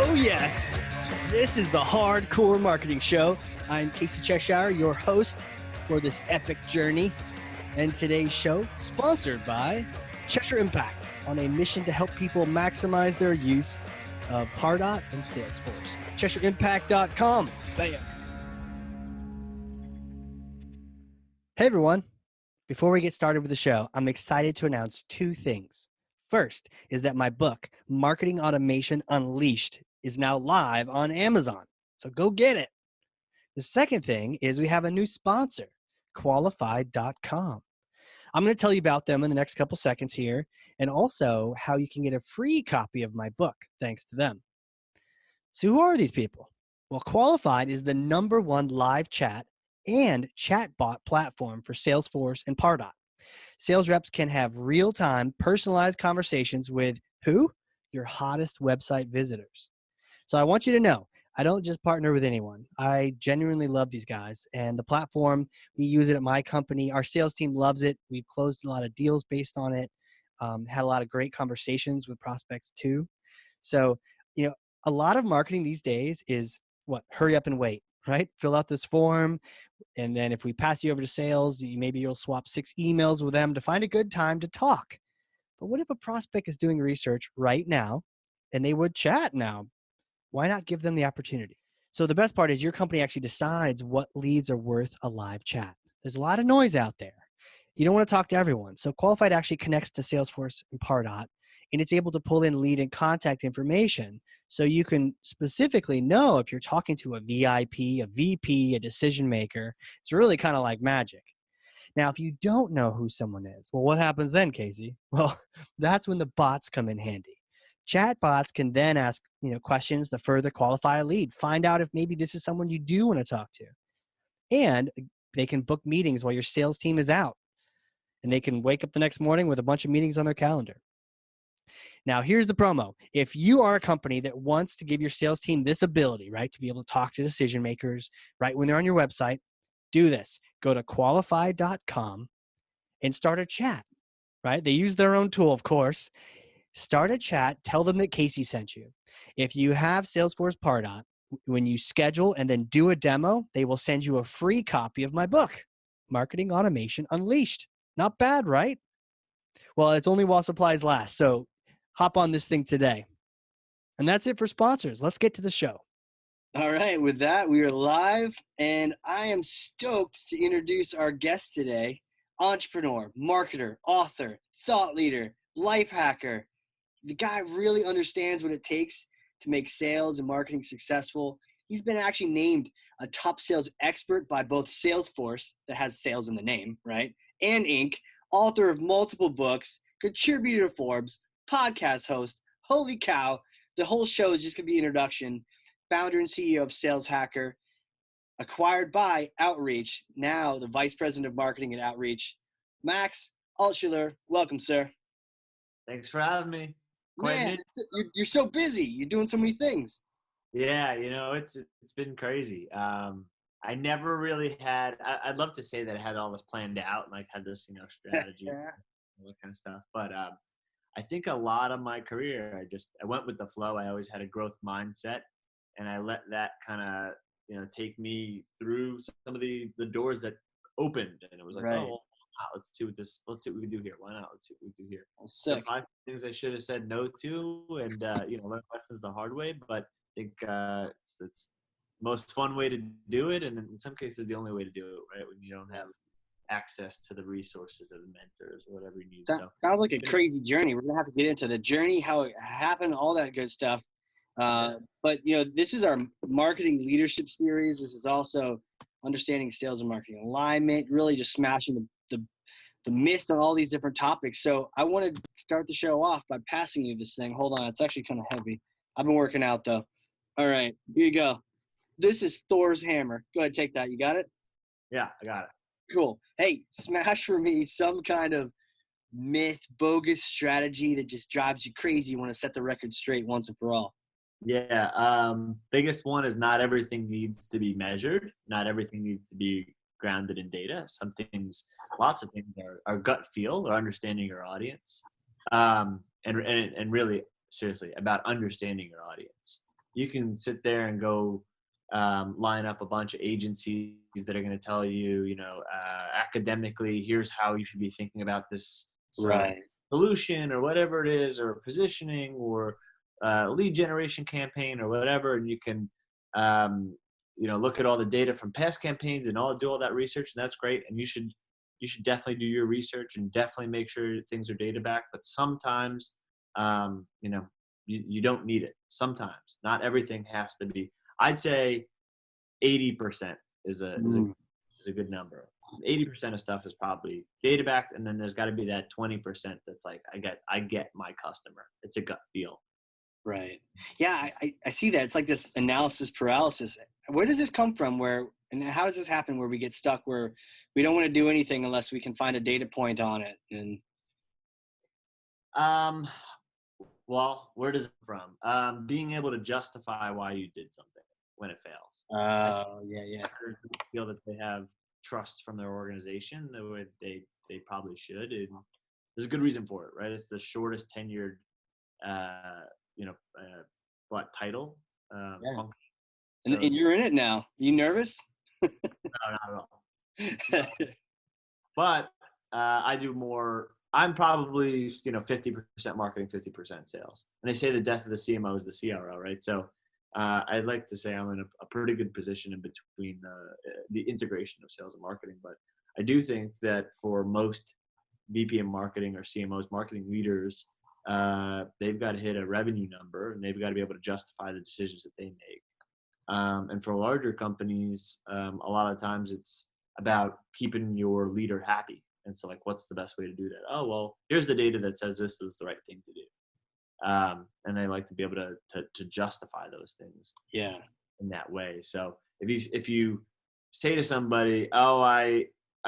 Oh, yes. This is the Hardcore Marketing Show. I'm Casey Cheshire, your host for this epic journey. And today's show, sponsored by Cheshire Impact, on a mission to help people maximize their use of Pardot and Salesforce. CheshireImpact.com. Bam. Hey, everyone. Before we get started with the show, I'm excited to announce two things. First is that my book, Marketing Automation Unleashed, is now live on Amazon. So go get it. The second thing is we have a new sponsor, Qualified.com. I'm going to tell you about them in the next couple seconds here, and also how you can get a free copy of my book thanks to them. So who are these people? Well, Qualified is the #1 live chat and chatbot platform for Salesforce and Pardot. Sales reps can have real-time, personalized conversations with who? Your hottest website visitors. So I want you to know, I don't just partner with anyone. I genuinely love these guys. And the platform, we use it at my company. Our sales team loves it. We've closed a lot of deals based on it, had a lot of great conversations with prospects too. So, a lot of marketing these days is what? Hurry up and wait, right? Fill out this form. And then if we pass you over to sales, maybe you'll swap 6 emails with them to find a good time to talk. But what if a prospect is doing research right now and they would chat now? Why not give them the opportunity? So the best part is your company actually decides what leads are worth a live chat. There's a lot of noise out there. You don't want to talk to everyone. So Qualified actually connects to Salesforce and Pardot, and it's able to pull in lead and contact information so you can specifically know if you're talking to a VIP, a VP, a decision maker. It's really kind of like magic. Now, if you don't know who someone is, well, what happens then, Casey? Well, that's when the bots come in handy. Chatbots can then ask questions to further qualify a lead, find out if maybe this is someone you do want to talk to. And they can book meetings while your sales team is out. And they can wake up the next morning with a bunch of meetings on their calendar. Now, here's the promo. If you are a company that wants to give your sales team this ability, right, to be able to talk to decision makers right when they're on your website, do this. Go to qualified.com and start a chat, right? They use their own tool, of course. Start a chat. Tell them that Casey sent you. If you have Salesforce Pardot, when you schedule and then do a demo, they will send you a free copy of my book, Marketing Automation Unleashed. Not bad, right? Well, it's only while supplies last. So hop on this thing today. And that's it for sponsors. Let's get to the show. All right. With that, we are live, and I am stoked to introduce our guest today, entrepreneur, marketer, author, thought leader, life hacker. The guy really understands what it takes to make sales and marketing successful. He's been actually named a top sales expert by both Salesforce, that has sales in the name, right, and Inc., author of multiple books, contributor to Forbes, podcast host. Holy cow, the whole show is just going to be introduction. Founder and CEO of Sales Hacker, acquired by Outreach, now the Vice President of Marketing at Outreach. Max Altschuler, welcome, sir. Thanks for having me. Man, you're so busy. You're doing so many things. Yeah, it's been crazy. I never really had, I'd love to say that I had all this planned out, like had this, strategy, Yeah. all that kind of stuff. But I think a lot of my career, I went with the flow. I always had a growth mindset, and I let that kind of, take me through some of the doors that opened. And it was like, Right. oh, wow, let's see what we can do here. Why not? Let's see what we can do here. Sick. 5 things I should have said no to, and learn lessons the hard way. But I think it's most fun way to do it, and in some cases the only way to do it, right? When you don't have access to the resources of the mentors or whatever you need. That sounds like a crazy journey. We're gonna have to get into the journey, how it happened, all that good stuff. But this is our marketing leadership series. This is also understanding sales and marketing alignment, really just smashing the myths on all these different topics. So I want to start the show off by passing you this thing. Hold on, it's actually kind of heavy. I've been working out though. All right, here you go. This is Thor's hammer. Go ahead, take that. You got it? Yeah, I got it. Cool. Hey, smash for me some kind of myth, bogus strategy that just drives you crazy. You want to set the record straight once and for all. Yeah. Biggest one is not everything needs to be measured. Not everything needs to be grounded in data. Lots of things are gut feel or understanding your audience. And really seriously about understanding your audience. you can sit there and go line up a bunch of agencies that are going to tell you, academically, here's how you should be thinking about this Right. solution or whatever it is, or positioning, or lead generation campaign or whatever. And you can, look at all the data from past campaigns and do all that research, and that's great. And you should definitely do your research and definitely make sure things are data backed. But sometimes, you don't need it. Sometimes, not everything has to be. I'd say 80% is a is a Mm, is a good number. 80% of stuff is probably data backed, and then there's got to be that 20% that's like I get my customer. It's a gut feel. right. Yeah, I see that. It's like this analysis paralysis. Where does this come from? And how does this happen where we get stuck where we don't want to do anything unless we can find a data point on it? And Um, well, where does it from? Being able to justify why you did something when it fails. I think yeah, yeah. marketers feel that they have trust from their organization the way that they probably should, and there's a good reason for it, right? It's the shortest tenured, uh, you know, title Yeah. function. And, So and it's you're in it now. You nervous? no, not at all. No. But I do more. I'm probably 50% marketing, 50% sales. And they say the death of the CMO is the CRO, right? So I'd like to say I'm in a pretty good position in between the integration of sales and marketing. But I do think that for most VP of marketing or CMOs, marketing leaders, they've got to hit a revenue number and they've got to be able to justify the decisions that they make. And for larger companies, a lot of times it's about keeping your leader happy. And so, like, what's the best way to do that? Oh, well, here's the data that says this is the right thing to do. And they like to be able to justify those things Yeah. in that way. So if you say to somebody, "Oh, I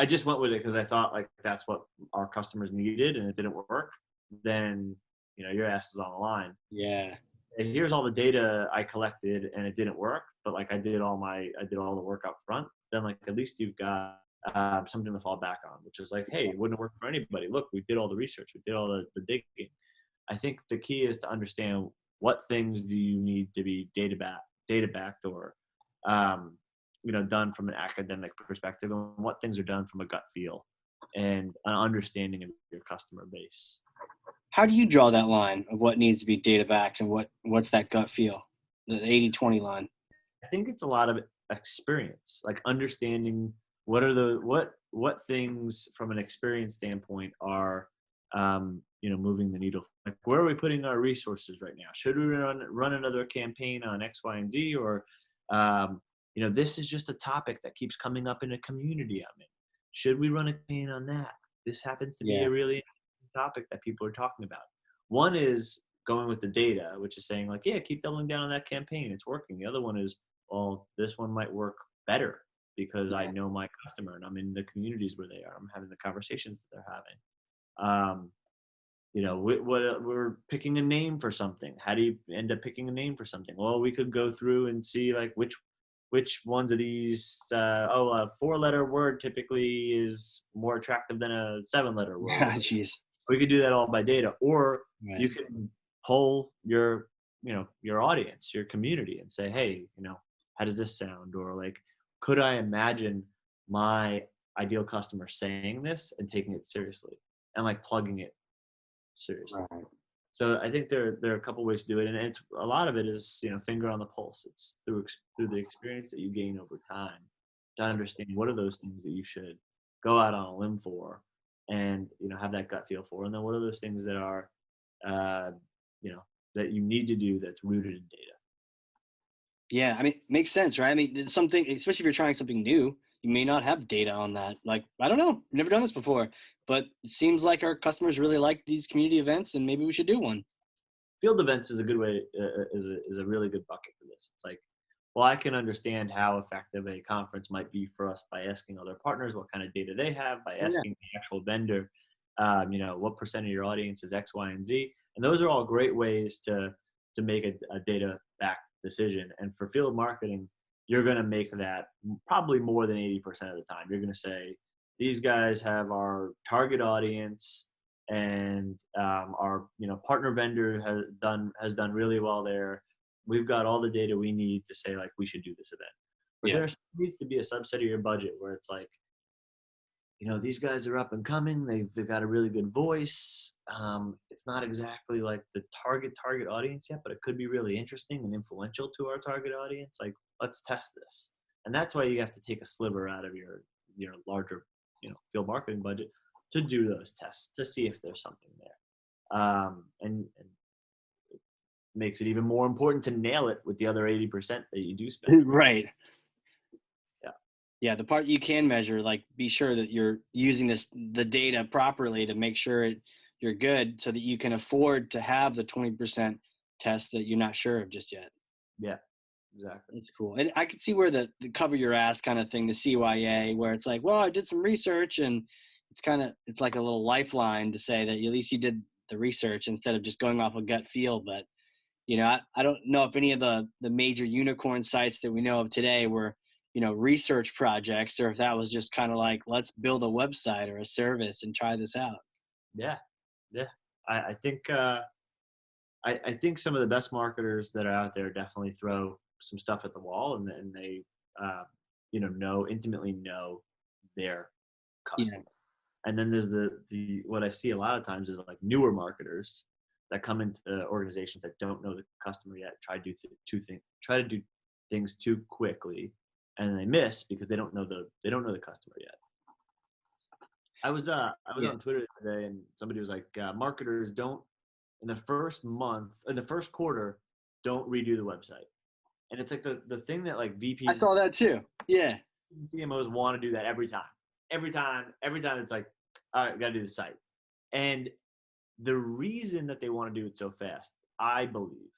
just went with it because I thought like that's what our customers needed, and it didn't work," then your ass is on the line. Yeah. Hey, here's all the data I collected and it didn't work, but like I did all the work up front. Then like at least you've got something to fall back on, which is like, hey, it wouldn't work for anybody. Look, we did all the research, we did all the digging. I think the key is to understand what things do you need to be data backed, or done from an academic perspective, and what things are done from a gut feel and an understanding of your customer base. How do you draw that line of what needs to be data backed and what's that gut feel? The 80-20 line. I think it's a lot of experience, like understanding what things from an experience standpoint are moving the needle. Like, where are we putting our resources right now? Should we run another campaign on X, Y, and Z, or this is just a topic that keeps coming up in a community I'm in. Should we run a campaign on that? This happens to be Yeah. a really interesting topic that people are talking about. One is going with the data, which is saying like, yeah, keep doubling down on that campaign. It's working. The other one is, well, this one might work better because I Yeah. know my customer and I'm in the communities where they are. I'm having the conversations that they're having. We're picking a name for something. How do you end up picking a name for something? Well, we could go through and see like which ones of these. A 4-letter word typically is more attractive than a 7-letter word. Jeez. We could do that all by data, or Right. you can poll your audience, your community, and say, hey, how does this sound? Or like, could I imagine my ideal customer saying this and taking it seriously and like plugging it seriously? Right. So I think there are a couple ways to do it, and it's a lot of it is finger on the pulse. It's through the experience that you gain over time to understand what are those things that you should go out on a limb for, and have that gut feel for, and then what are those things that are uh, that you need to do that's rooted in data. Yeah, I mean, makes sense, right? I mean, there's something, especially if you're trying something new, you may not have data on that. Like, I don't know, never done this before, but it seems like our customers really like these community events, and maybe we should do one. Field events is a good way is a really good bucket for this. It's like, well, I can understand how effective a conference might be for us by asking other partners what kind of data they have, by Oh, yeah. asking the actual vendor, what percent of your audience is X, Y, and Z, and those are all great ways to make a data backed decision. And for field marketing, you're going to make that probably more than 80% of the time. You're going to say these guys have our target audience, and our partner vendor has done really well there. we've got all the data we need to say like we should do this event. But Yeah. there needs to be a subset of your budget where it's like, these guys are up and coming. They've got a really good voice. It's not exactly like the target audience yet, but it could be really interesting and influential to our target audience. Like, let's test this. And that's why you have to take a sliver out of your larger field marketing budget to do those tests to see if there's something there. And makes it even more important to nail it with the other 80% that you do spend. Right. Yeah. Yeah, the part you can measure, like be sure that you're using the data properly to make sure you're good so that you can afford to have the 20% test that you're not sure of just yet. Yeah, exactly. It's cool. And I can see where the cover your ass kind of thing, the CYA, where it's like, well, I did some research, and it's like a little lifeline to say that at least you did the research instead of just going off a gut feel. But I don't know if any of the major unicorn sites that we know of today were, research projects, or if that was just kind of like, let's build a website or a service and try this out. Yeah. Yeah. I think I think some of the best marketers that are out there definitely throw some stuff at the wall, and they intimately know their Yeah. customer. And then there's the what I see a lot of times is like newer marketers that come into organizations that don't know the customer yet, try to do things too quickly, and they miss because they don't know the customer yet. I was Yeah. on Twitter the other day, and somebody was like, marketers don't in the first quarter don't redo the website. And it's like the thing that like VPs I saw that too. Yeah. and CMOs want to do that every time. Every time it's like, all right, we got to do the site. And the reason that they want to do it so fast, I believe,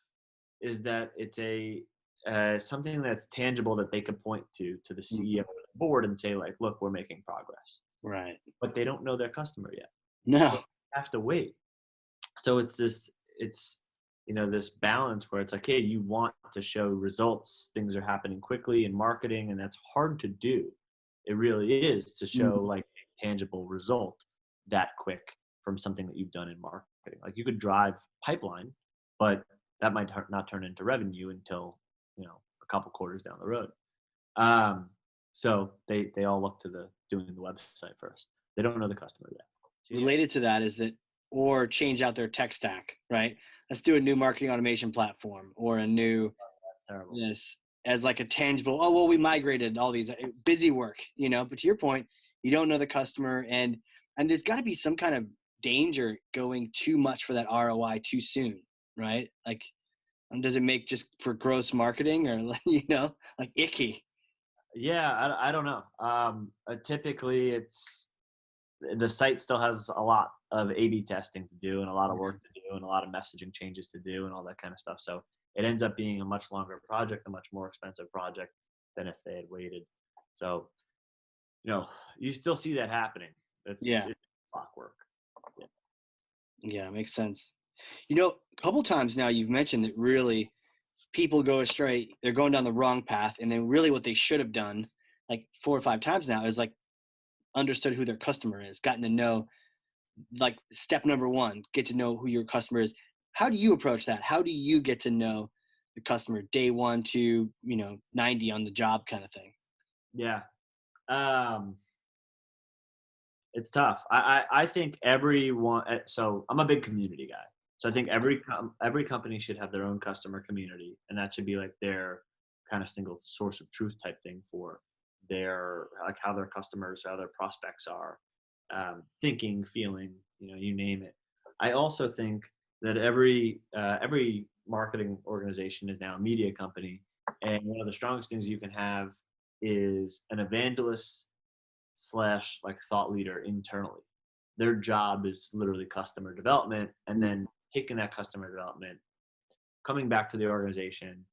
is that it's a something that's tangible that they could point to the CEO or the board and say like, look, we're making progress. Right. But they don't know their customer yet. No. So they have to wait. So it's this balance where it's like, hey, you want to show results. Things are happening quickly in marketing, and that's hard to do. It really is to show like a tangible result that quick from something that you've done in marketing. Like you could drive pipeline, but that might not turn into revenue until, a couple quarters down the road. So they all look to doing the website first. They don't know the customer yet. So, Related to that is that, or change out their tech stack, right? Let's do a new marketing automation platform or a new, that's terrible. this as like a tangible, oh, well, we migrated all these, busy work, but to your point, you don't know the customer, and there's got to be some kind of danger going too much for that ROI too soon, right? Like, does it make just for gross marketing, or like icky? Yeah, I don't know. Typically, it's the site still has a lot of A/B testing to do and a lot of work to do and a lot of messaging changes to do and all that kind of stuff. So it ends up being a much longer project, a much more expensive project than if they had waited. So, you still see that happening. It's clockwork. Yeah, makes sense. A couple times now you've mentioned that really people go astray. They're going down the wrong path, and then really what they should have done, like 4 or 5 times now, is like understood who their customer is, gotten to know, like step number 1, get to know who your customer is. How do you approach that? How do you get to know the customer day 1 to 90 on the job kind of thing? Yeah. It's tough. I think everyone. So I'm a big community guy. So I think every company should have their own customer community, and that should be like their kind of single source of truth type thing for their like how their customers, how their prospects are thinking, feeling. You name it. I also think that every marketing organization is now a media company, and one of the strongest things you can have is an evangelist / like thought leader internally. Their job is literally customer development, and then taking that customer development, coming back to the organization,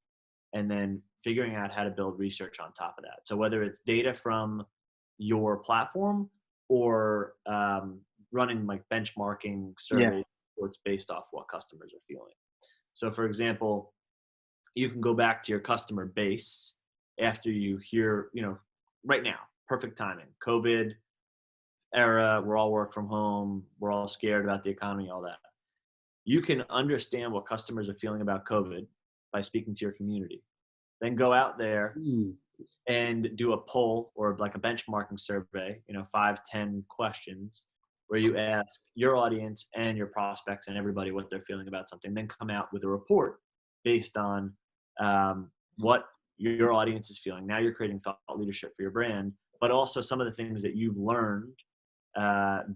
and then figuring out how to build research on top of that. So whether it's data from your platform or running like benchmarking survey reports based off what customers are feeling. So for example, you can go back to your customer base after you hear, right now, perfect timing, COVID era, we're all work from home, we're all scared about the economy, all that. You can understand what customers are feeling about COVID by speaking to your community. Then go out there Mm. and do a poll or like a benchmarking survey, 5, 10 questions where you ask your audience and your prospects and everybody what they're feeling about something, then come out with a report based on what your audience is feeling. Now you're creating thought leadership for your brand, but also some of the things that you've learned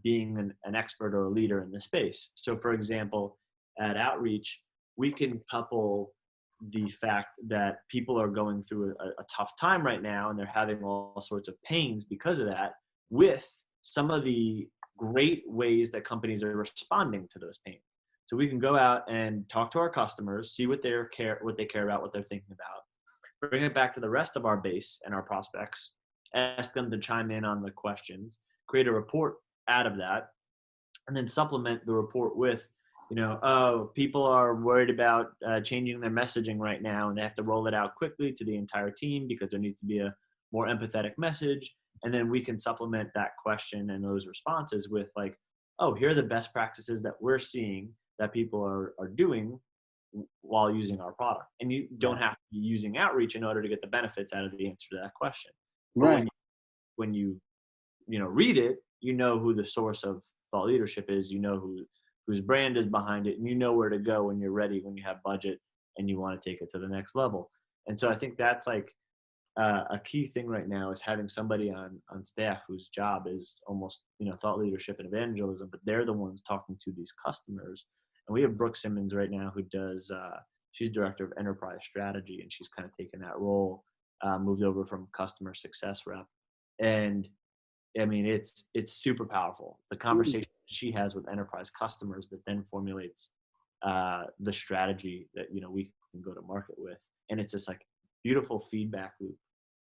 being an expert or a leader in the space. So for example, at Outreach, we can couple the fact that people are going through a tough time right now and they're having all sorts of pains because of that with some of the great ways that companies are responding to those pains. So we can go out and talk to our customers, see what they care about, what they're thinking about, bring it back to the rest of our base and our prospects, ask them to chime in on the questions, create a report out of that, and then supplement the report with, oh, people are worried about changing their messaging right now and they have to roll it out quickly to the entire team because there needs to be a more empathetic message. And then we can supplement that question and those responses with like, oh, here are the best practices that we're seeing that people are doing while using our product. And you don't have to be using Outreach in order to get the benefits out of the answer to that question. But Right. when you read it, who the source of thought leadership is, whose brand is behind it, and you know where to go when you're ready, when you have budget and you want to take it to the next level. And so I think that's like a key thing right now is having somebody on staff whose job is almost, thought leadership and evangelism, but they're the ones talking to these customers. And we have Brooke Simmons right now who does, she's director of enterprise strategy, and she's kind of taken that role, moved over from customer success rep. And I mean, it's super powerful. The conversation she has with enterprise customers that then formulates the strategy that, we can go to market with. And it's this like beautiful feedback loop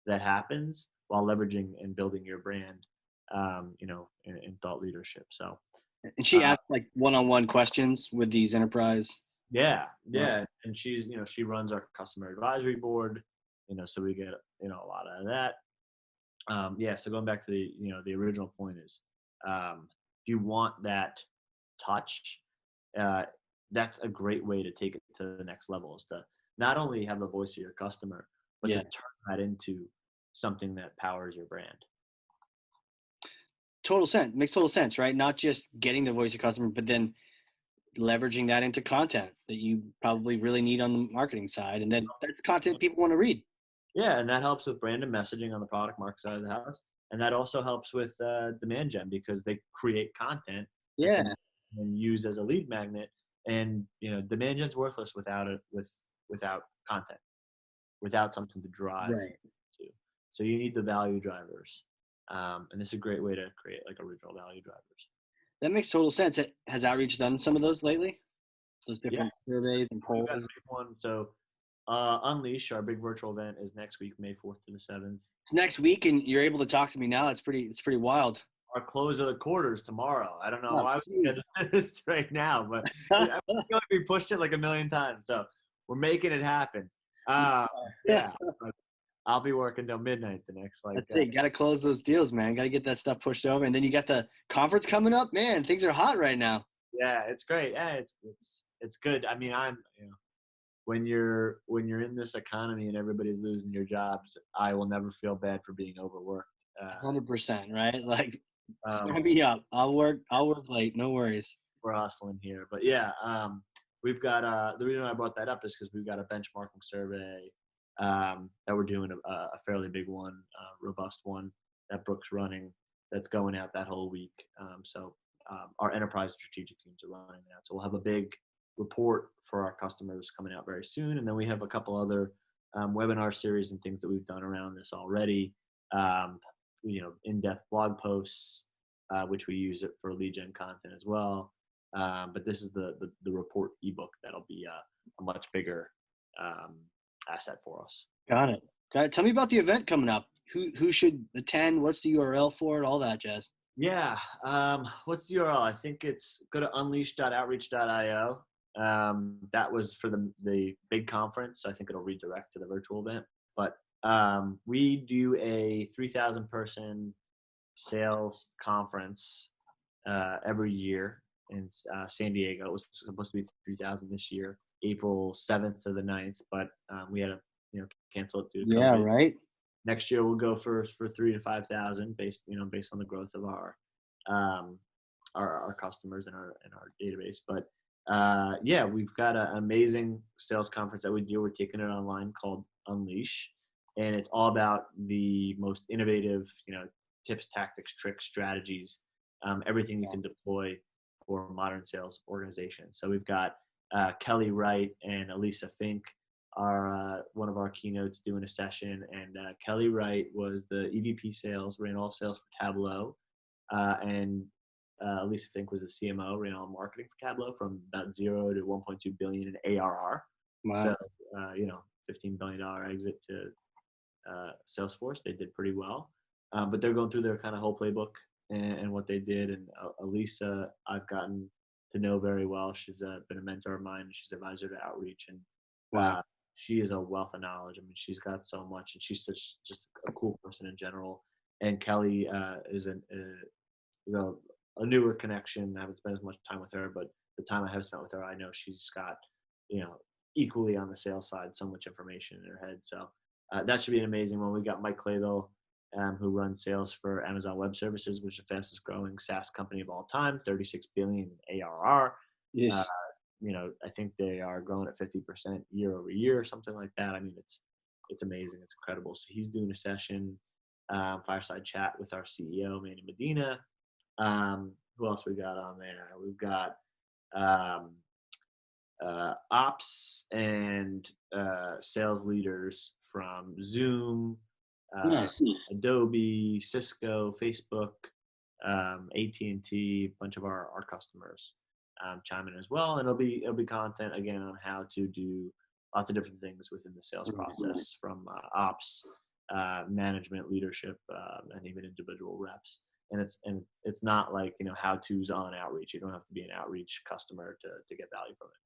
that happens while leveraging and building your brand, in thought leadership. So, And she asked like one-on-one questions with these enterprise. yeah. And she's, she runs our customer advisory board, so we get, a lot out of that. So going back to the original point is, if you want that touch, that's a great way to take it to the next level, is to not only have the voice of your customer, but to turn that into something that powers your brand. Total sense. Makes total sense, right? Not just getting the voice of customer, but then leveraging that into content that you probably really need on the marketing side. And then that's content people want to read. Yeah, and that helps with brand and messaging on the product market side of the house. And that also helps with demand gen, because they create content and use as a lead magnet. And demand gen's worthless without content, without something to drive to. So you need the value drivers, and this is a great way to create like original value drivers. That makes total sense. Has Outreach done some of those lately? Those different surveys and polls. So Unleash, our big virtual event, is next week, May 4th to the 7th. It's next week, and you're able to talk to me now. It's pretty wild. Our close of the quarter is tomorrow. I don't know why we scheduled this right now, but I feel like we pushed it like a million times. So we're making it happen. Yeah. I'll be working till midnight the next got to close those deals, man. Got to get that stuff pushed over, and then you got the conference coming up. Man, things are hot right now. Yeah, it's great. Yeah, it's good. I mean, when you're in this economy and everybody's losing your jobs, I will never feel bad for being overworked. 100%, right? Like, sign me up. I'll work late. No worries. We're hustling here, but yeah, we've got the reason I brought that up is because we've got a benchmarking survey that we're doing a fairly big one, robust one that Brooke's running, that's going out that whole week. So our enterprise strategic teams are running that. So we'll have a big report for our customers coming out very soon. And then we have a couple other webinar series and things that we've done around this already. In-depth blog posts, which we use it for lead gen content as well. But this is the report ebook that'll be a much bigger asset for us. Got it. Tell me about the event coming up. Who should attend? What's the URL for it? All that jazz. Yeah. What's the URL? I think it's go to unleash.outreach.io. That was for the big conference. I think it'll redirect to the virtual event. But we do a 3,000 person sales conference every year in San Diego. It was supposed to be 3,000 this year. April 7th to the 9th, but we had to cancel it due to Yeah, COVID. right. Next year we'll go for 3 to 5,000 based on the growth of um, our customers and our database. But yeah, we've got an amazing sales conference that we do. We're taking it online called Unleash, and it's all about the most innovative tips, tactics, tricks, strategies, everything you can deploy for modern sales organizations. So we've got Kelly Wright and Elisa Fink are one of our keynotes doing a session, and Kelly Wright was the EVP sales, ran all sales for Tableau, and Elisa Fink was the CMO, ran all marketing for Tableau from about 0 to 1.2 billion in ARR. Wow. So $15 billion exit to Salesforce. They did pretty well, but they're going through their kind of whole playbook and what they did. And Elisa, I've gotten to know very well. She's been a mentor of mine, and she's advisor to Outreach, and Wow. she is a wealth of knowledge. I mean, she's got so much, and she's just a cool person in general. And Kelly is a newer connection. I haven't spent as much time with her, but the time I have spent with her, I know she's got equally on the sales side so much information in her head. So that should be an amazing one. We got Mike Clayville, who runs sales for Amazon Web Services, which is the fastest growing SaaS company of all time, 36 billion ARR. Yes. I think they are growing at 50% year over year, or something like that. I mean, it's amazing. It's incredible. So he's doing a session, fireside chat with our CEO, Manny Medina. Who else we got on there? We've got ops and sales leaders from Zoom, Nice. Adobe, Cisco, Facebook, AT&T, a bunch of our customers chime in as well, and it'll be content again on how to do lots of different things within the sales process, from ops, management, leadership, and even individual reps. And it's not like how to's on Outreach. You don't have to be an Outreach customer to get value from it.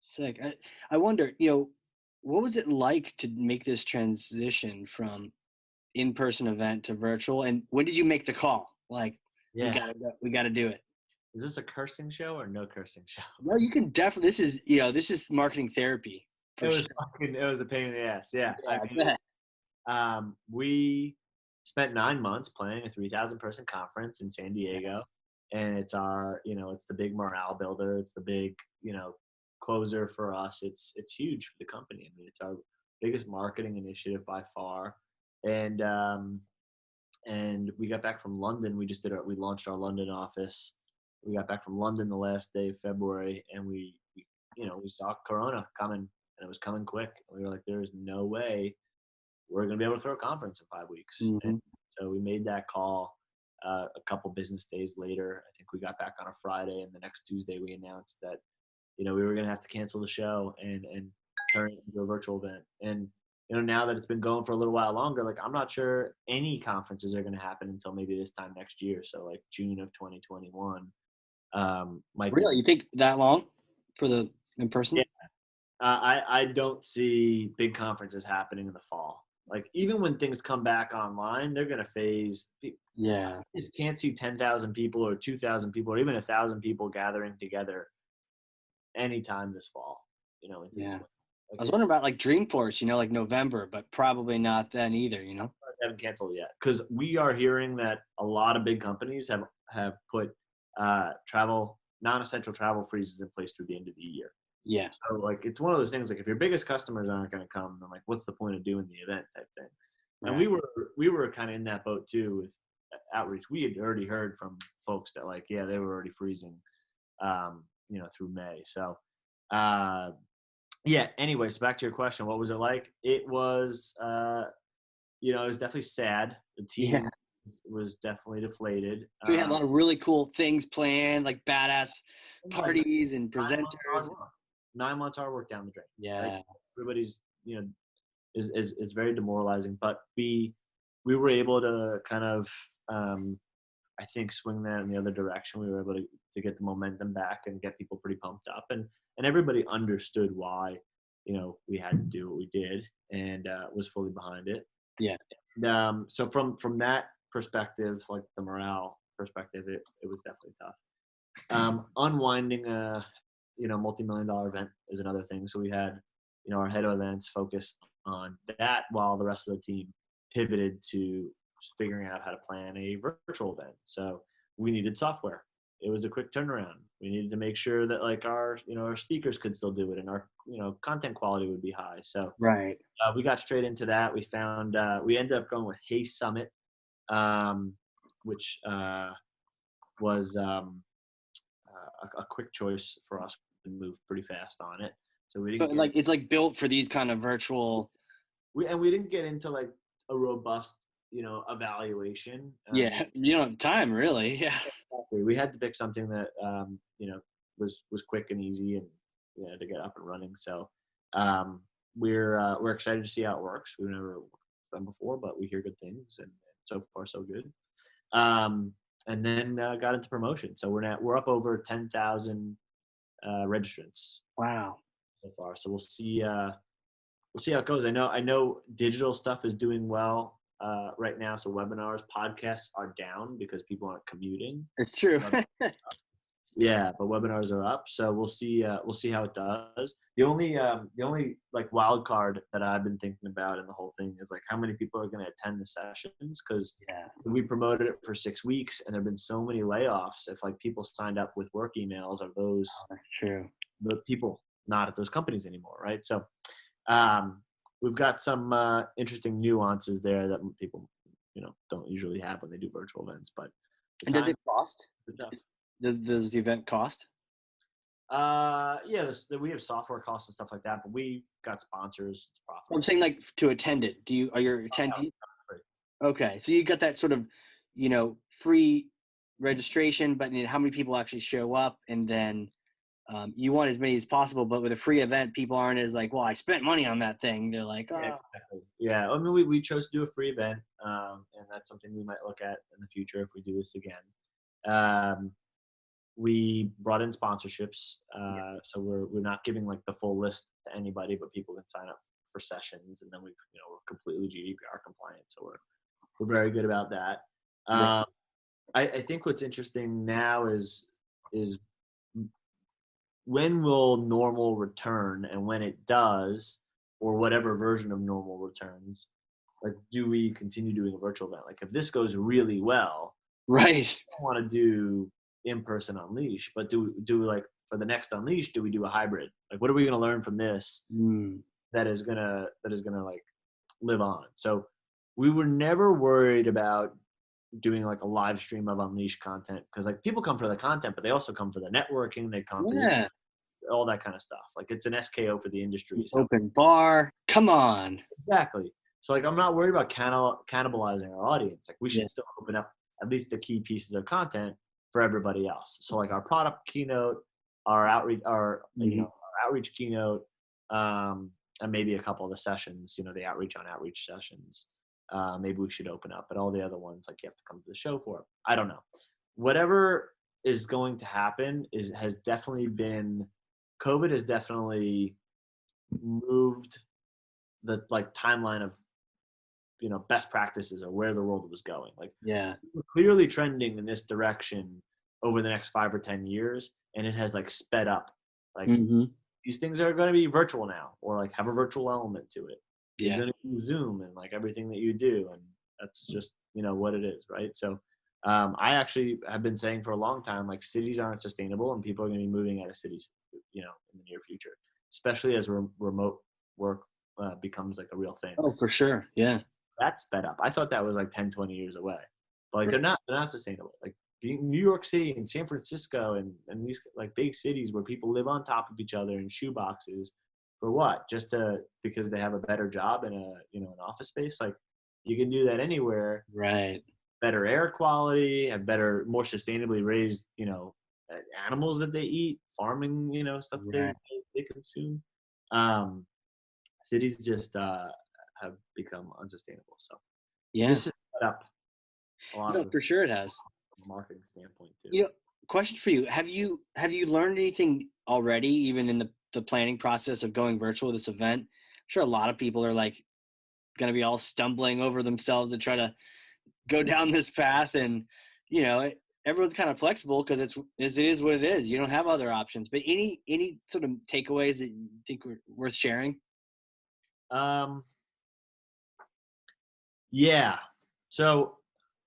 Sick. I wonder, what was it like to make this transition from in-person event to virtual? And when did you make the call? Like, we gotta do it. Is this a cursing show or no cursing show? No, you can definitely. This is marketing therapy. It was a pain in the ass. Yeah. We spent 9 months planning a 3,000 person conference in San Diego, and it's it's the big morale builder. It's the big, closer for us. It's huge for the company. I mean, it's our biggest marketing initiative by far. And we got back from London. We launched our London office. We got back from London the last day of February, and we saw Corona coming, and it was coming quick. And we were like, there's no way we're going to be able to throw a conference in 5 weeks. Mm-hmm. And so we made that call a couple business days later. I think we got back on a Friday, and the next Tuesday we announced that, we were going to have to cancel the show and turn it into a virtual event. And, now that it's been going for a little while longer, like, I'm not sure any conferences are going to happen until maybe this time next year. So like June of 2021. Really? You think that long for the in-person? Yeah. I don't see big conferences happening in the fall. Like, even when things come back online, they're going to phase. Yeah. You can't see 10,000 people or 2,000 people or even 1,000 people gathering together anytime this fall, into this winter. I was wondering about like Dreamforce, like November, but probably not then either, They haven't canceled yet, because we are hearing that a lot of big companies have put non-essential travel freezes in place through the end of the year. Yeah. So like, it's one of those things, like, if your biggest customers aren't going to come, then like, what's the point of doing the event type thing? Right. And we were kind of in that boat too with Outreach. We had already heard from folks that like, yeah, they were already freezing, through May. So, anyways, back to your question. What was it like? It was, it was definitely sad. The team was definitely deflated. We had a lot of really cool things planned, like badass parties and presenters. 9 months hard work down the drain. Yeah. Right? Everybody's, is very demoralizing, but we were able to kind of, I think, swing that in the other direction. We were able to get the momentum back and get people pretty pumped up, and everybody understood why, we had to do what we did, and was fully behind it. Yeah. And, so from that perspective, like the morale perspective, it was definitely tough. Unwinding multi-million-dollar event is another thing. So we had, our head of events focus on that while the rest of the team pivoted to figuring out how to plan a virtual event. So we needed software. It was a quick turnaround. We needed to make sure that like our speakers could still do it and our, content quality would be high. So Right. we got straight into that. We found, we ended up going with Hey Summit, which was a quick choice for us to move pretty fast on it. So we But didn't like it's like built for these kind of virtual. we didn't get into like a robust, evaluation. Yeah, you don't have time really. Yeah. Exactly. We had to pick something that was quick and easy and to get up and running. So we're excited to see how it works. We've never done before, but we hear good things, and so far so good. And then got into promotion. So we're up over 10,000 registrants Wow. so far. So we'll see how it goes. I know digital stuff is doing well right now. So webinars, podcasts are down because people aren't commuting. It's true. Yeah, but webinars are up, so we'll see how it does. The only like wild card that I've been thinking about in the whole thing is like how many people are going to attend the sessions, because we promoted it for 6 weeks and there've been so many layoffs. If like people signed up with work emails, are those True. the people not at those companies anymore, right? So we've got some interesting nuances there that people don't usually have when they do virtual events. But And does it cost? tough. Does the event cost? Yeah, we have software costs and stuff like that, but we've got sponsors. It's profitable. I'm saying like to attend it. Are your attendees? Free. Okay, so you got that sort of, free registration, but how many people actually show up, and then you want as many as possible. But with a free event, people aren't as like, well, I spent money on that thing. They're like, oh. Yeah, exactly. Yeah, I mean, we chose to do a free event, and that's something we might look at in the future if we do this again. We brought in sponsorships, so we're not giving like the full list to anybody, but people can sign up for sessions, and then we're completely GDPR compliant, so we're very good about that. I think what's interesting now is when will normal return, and when it does, or whatever version of normal returns, like do we continue doing a virtual event? Like if this goes really well, right, I don't want to do in-person Unleash, but do like for the next Unleash, do we do a hybrid? Like what are we going to learn from this that is gonna like live on? So we were never worried about doing like a live stream of Unleash content, because like people come for the content, but they also come for the networking. They come for the all that kind of stuff. Like it's an SKO for the industry. So. Open bar, come on. Exactly. So like I'm not worried about cannibalizing our audience. Like we should still open up at least the key pieces of content for everybody else. So like our product keynote, our outreach, our outreach keynote, and maybe a couple of the sessions, the outreach on outreach sessions. Maybe we should open up, but all the other ones, like you have to come to the show for. I don't know. Whatever is going to happen has definitely been, COVID has definitely moved the like timeline of best practices or where the world was going. Like we're clearly trending in this direction over the next 5 or 10 years, and it has like sped up. Like these things are going to be virtual now, or like have a virtual element to it. You're going to use Zoom and like everything that you do, and that's just what it is, right? So I actually have been saying for a long time, like cities aren't sustainable, and people are going to be moving out of cities in the near future, especially as remote work becomes like a real thing. Oh, for sure. Yeah. That's sped up. I thought that was like 10, 20 years away, but like they're not sustainable. Like New York City and San Francisco and these like big cities where people live on top of each other in shoe boxes for what? Just because they have a better job in an office space. Like you can do that anywhere. Right. Better air quality, have better, more sustainably raised, animals that they eat, farming, stuff they consume. Cities just have become unsustainable. So this has set up a lot of for sure it has. From a marketing standpoint too. Question for you: Have you learned anything already, even in the planning process of going virtual with this event? I'm sure a lot of people are like going to be all stumbling over themselves to try to go down this path, and everyone's kind of flexible because it is what it is. You don't have other options. But any sort of takeaways that you think were worth sharing? Yeah. So,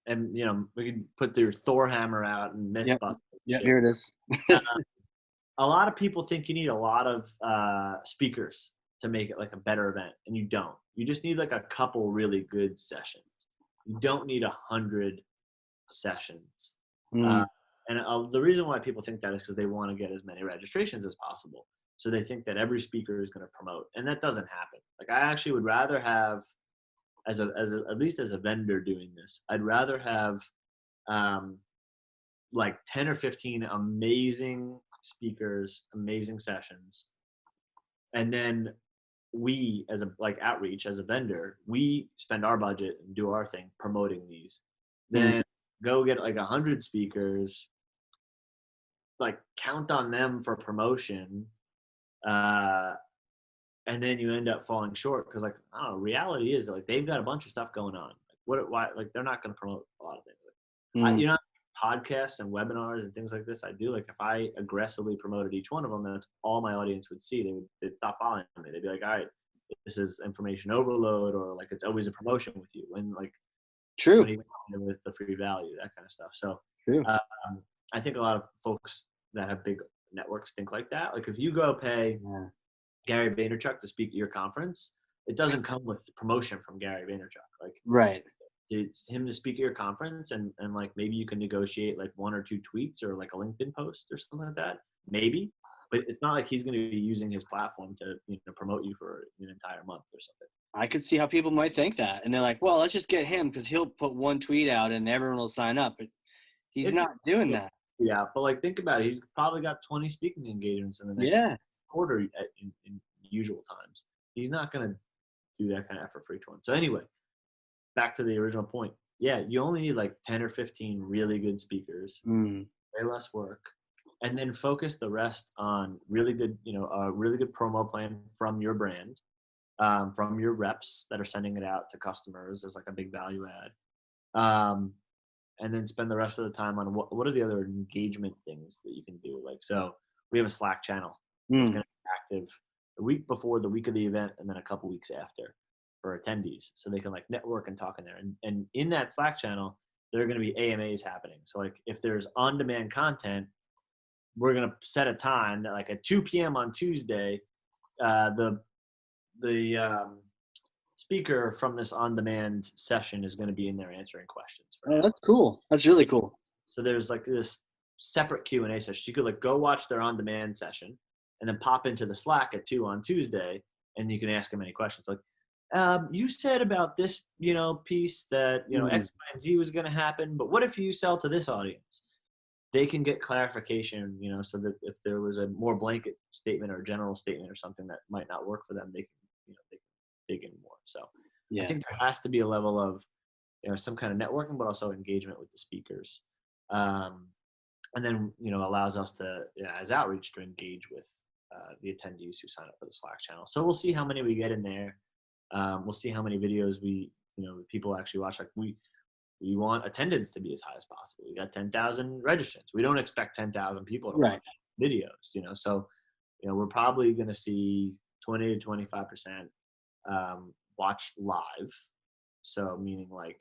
and we can put their Thor hammer out and myth Yep. bust Yep. shit. Here it is. A lot of people think you need a lot of speakers to make it like a better event, and you don't. You just need like a couple really good sessions. You don't need 100 sessions. Mm. And the reason why people think that is because they want to get as many registrations as possible. So they think that every speaker is going to promote, and that doesn't happen. Like I actually would rather have, at least as a vendor doing this, I'd rather have like 10 or 15 amazing speakers, amazing sessions, and then we as a like outreach as a vendor, we spend our budget and do our thing promoting these. Mm. Then go get like 100 speakers, like count on them for promotion, uh, and then you end up falling short because like I don't know. Reality is that, like they've got a bunch of stuff going on. Like why? Like they're not going to promote a lot of things. Mm. Podcasts and webinars and things like this I do, like if I aggressively promoted each one of them, that's all my audience would see. They'd stop following me. They'd be like, all right, this is information overload, or like it's always a promotion with you, and like True. when you with the free value, that kind of stuff. So True. I think a lot of folks that have big networks think like that. Like if you go pay Yeah. Gary Vaynerchuk to speak at your conference, it doesn't come with promotion from Gary Vaynerchuk. Like Right. it's him to speak at your conference, and like maybe you can negotiate like 1 or 2 tweets or like a LinkedIn post or something like that, maybe. But it's not like he's going to be using his platform to promote you for an entire month or something. I could see how people might think that, and they're like, "Well, let's just get him because he'll put one tweet out and everyone will sign up." But he's If not doing that. yeah, but like think about it, he's probably got 20 speaking engagements in the next Yeah. quarter in usual times. He's not going to do that kind of effort for each one. So anyway, back to the original point. Yeah, you only need like 10 or 15 really good speakers, Mm. way less work, and then focus the rest on really good, a really good promo plan from your brand, from your reps that are sending it out to customers as like a big value add. And then spend the rest of the time on what are the other engagement things that you can do. Like, so we have a Slack channel that's Mm. going to be active the week before, the week of the event, and then a couple weeks after for attendees, so they can like network and talk in there. And in that Slack channel, there are going to be AMAs happening. So like if there's on-demand content, we're going to set a time that like at 2 p.m. on Tuesday, the speaker from this on-demand session is going to be in there answering questions for an Oh, hour. that's cool. That's really cool. So there's like this separate Q&A session. You could like go watch their on-demand session and then pop into the Slack at 2 on Tuesday, and you can ask them any questions. Like, you said about this, piece that, X, Y, and Z was going to happen, but what if you sell to this audience? They can get clarification, so that if there was a more blanket statement or a general statement or something that might not work for them, they can, they can dig in more. So I think there has to be a level of, some kind of networking, but also engagement with the speakers. And then, allows us to, as outreach, to engage with the attendees who sign up for the Slack channel. So we'll see how many we get in there. We'll see how many videos people actually watch. Like we want attendance to be as high as possible. We got 10,000 registrants. We don't expect 10,000 people to watch videos, so, we're probably going to see 20 to 25% watch live. So meaning like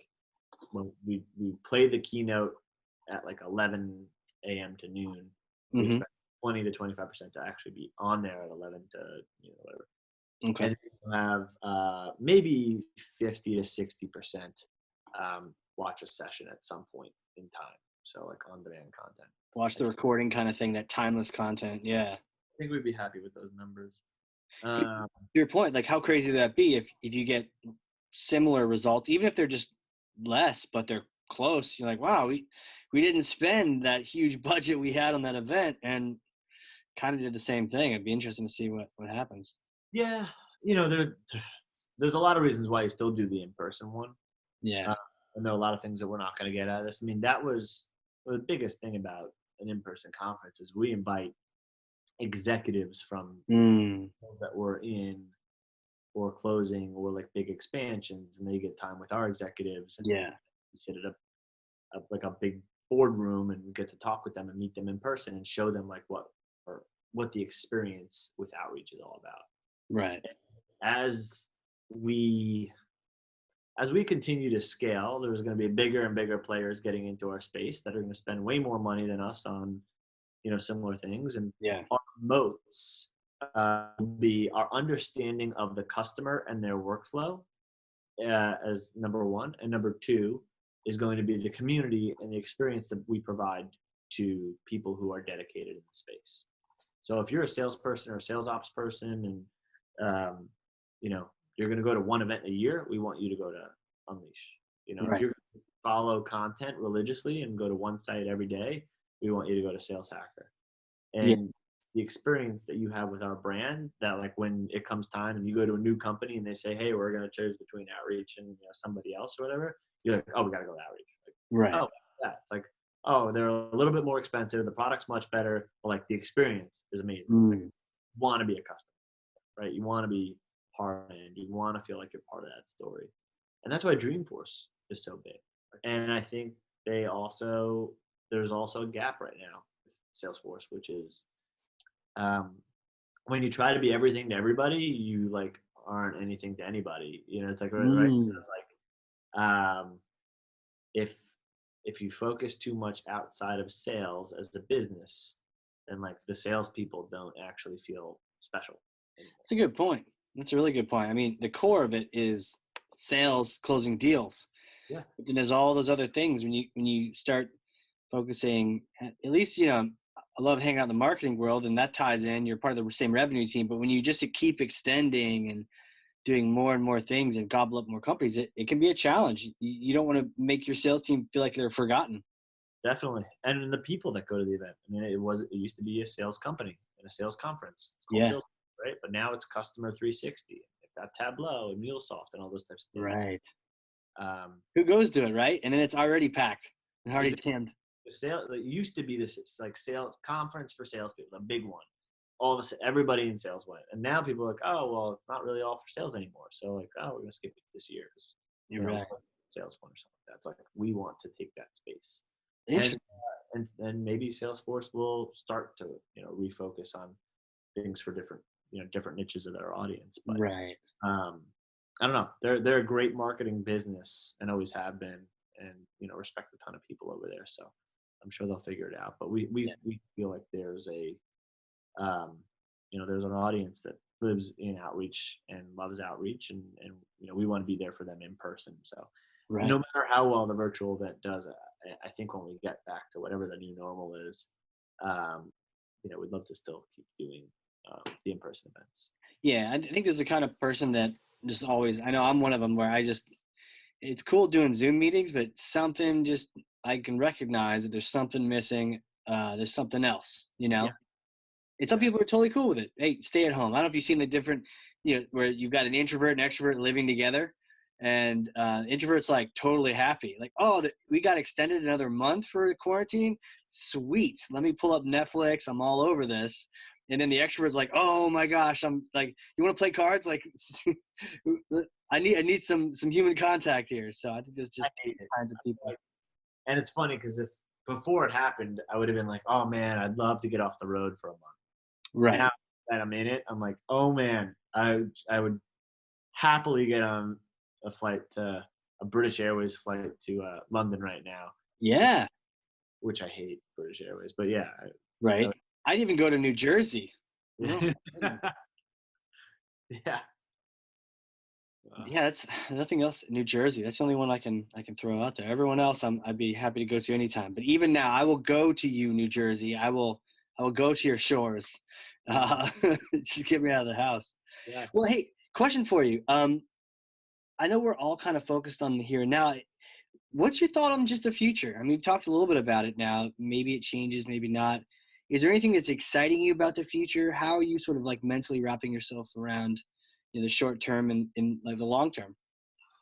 when we play the keynote at like 11 a.m. to noon, we expect 20 to 25% to actually be on there at 11 to whatever. Okay. And we'll have maybe 50 to 60% watch a session at some point in time. So like on-demand content. Watch the recording kind of thing, that timeless content. Yeah. I think we'd be happy with those numbers. To your point, like how crazy would that be if you get similar results, even if they're just less, but they're close? You're like, wow, we didn't spend that huge budget we had on that event and kind of did the same thing. It'd be interesting to see what happens. Yeah, there's a lot of reasons why you still do the in-person one. Yeah. And there are a lot of things that we're not going to get out of this. I mean, that was the biggest thing about an in-person conference is we invite executives from that were in or closing or like big expansions, and they get time with our executives. And Yeah. we sit at like a big boardroom and get to talk with them and meet them in person and show them like what the experience with outreach is all about. Right. As we as we continue to scale, there's going to be bigger and bigger players getting into our space that are going to spend way more money than us on similar things, and Yeah. our moats will be our understanding of the customer and their workflow as number one, and number two is going to be the community and the experience that we provide to people who are dedicated in the space. So if you're a salesperson or a sales ops person, and you're going to go to one event a year, we want you to go to Unleash. If Right. you're going to follow content religiously and go to one site every day, we want you to go to Sales Hacker. Yeah. And the experience that you have with our brand, that like when it comes time and you go to a new company and they say, hey, we're going to choose between outreach and somebody else or whatever, you're like, oh, we got to go to outreach. Like, Right. oh, yeah. It's like, oh, they're a little bit more expensive. The product's much better. But like the experience is amazing. Like, Mm. you want to be a customer, right? You want to be part of it. You want to feel like you're part of that story. And that's why Dreamforce is so big. And I think there's also a gap right now with Salesforce, which is when you try to be everything to everybody, you like aren't anything to anybody. It's like, right? So Mm. like, if you focus too much outside of sales as a business, then like the salespeople don't actually feel special anymore. That's a good point. That's a really good point. I mean, the core of it is sales, closing deals. Yeah. But then there's all those other things when you start focusing. At least I love hanging out in the marketing world, and that ties in. You're part of the same revenue team, but when you just keep extending and doing more and more things and gobble up more companies, it can be a challenge. You don't want to make your sales team feel like they're forgotten. Definitely. And the people that go to the event, I mean, it used to be a sales company and a sales conference. It's called Yeah. sales, right? But now it's Customer 360. They've got Tableau and MuleSoft and all those types of things. Right. Um, Who goes to it, right? And then it's already packed and already exactly. jammed. It used to be this like sales conference for salespeople, a big one. Everybody in sales went, and now people are like, oh well, it's not really all for sales anymore. So like, oh, we're gonna skip it this year because Right. sales one or something like that. It's like we want to take that space. Interesting. And maybe Salesforce will start to refocus on things for different niches of their audience. But Right. I don't know. They're a great marketing business and always have been, and respect a ton of people over there. So I'm sure they'll figure it out. But we feel like there's there's an audience that lives in outreach and loves outreach, and we want to be there for them in person. So Right. no matter how well the virtual event does, I think when we get back to whatever the new normal is, we'd love to still keep doing the in-person events. Yeah, I think there's the kind of person that just always. I know I'm one of them where it's cool doing Zoom meetings, but something just I can recognize that there's something missing. There's something else, Yeah. And some people are totally cool with it. Hey, stay at home. I don't know if you've seen the different, where you've got an introvert and extrovert living together, and introvert's like totally happy, like, oh, we got extended another month for the quarantine. Sweet, let me pull up Netflix. I'm all over this. And then the extrovert's like, oh my gosh, I'm like, you want to play cards? Like, I need some human contact here. So I think there's just kinds of people. And it's funny because if before it happened, I would have been like, oh man, I'd love to get off the road for a month. Right. Now that I'm in it, I'm like, oh man, I would happily get on a British Airways flight to London right now. Yeah. Which I hate British Airways, but yeah. Right. I'd even go to New Jersey. Yeah. Yeah, that's nothing else. New Jersey. That's the only one I can throw out there. Everyone else, I'd be happy to go to anytime. But even now, I will go to you, New Jersey. I will go to your shores. Just get me out of the house. Yeah. Well, hey, question for you. I know we're all kind of focused on the here and now. What's your thought on just the future? I mean, we've talked a little bit about it now. Maybe it changes, maybe not. Is there anything that's exciting you about the future? How are you sort of like mentally wrapping yourself around the short term and like the long term?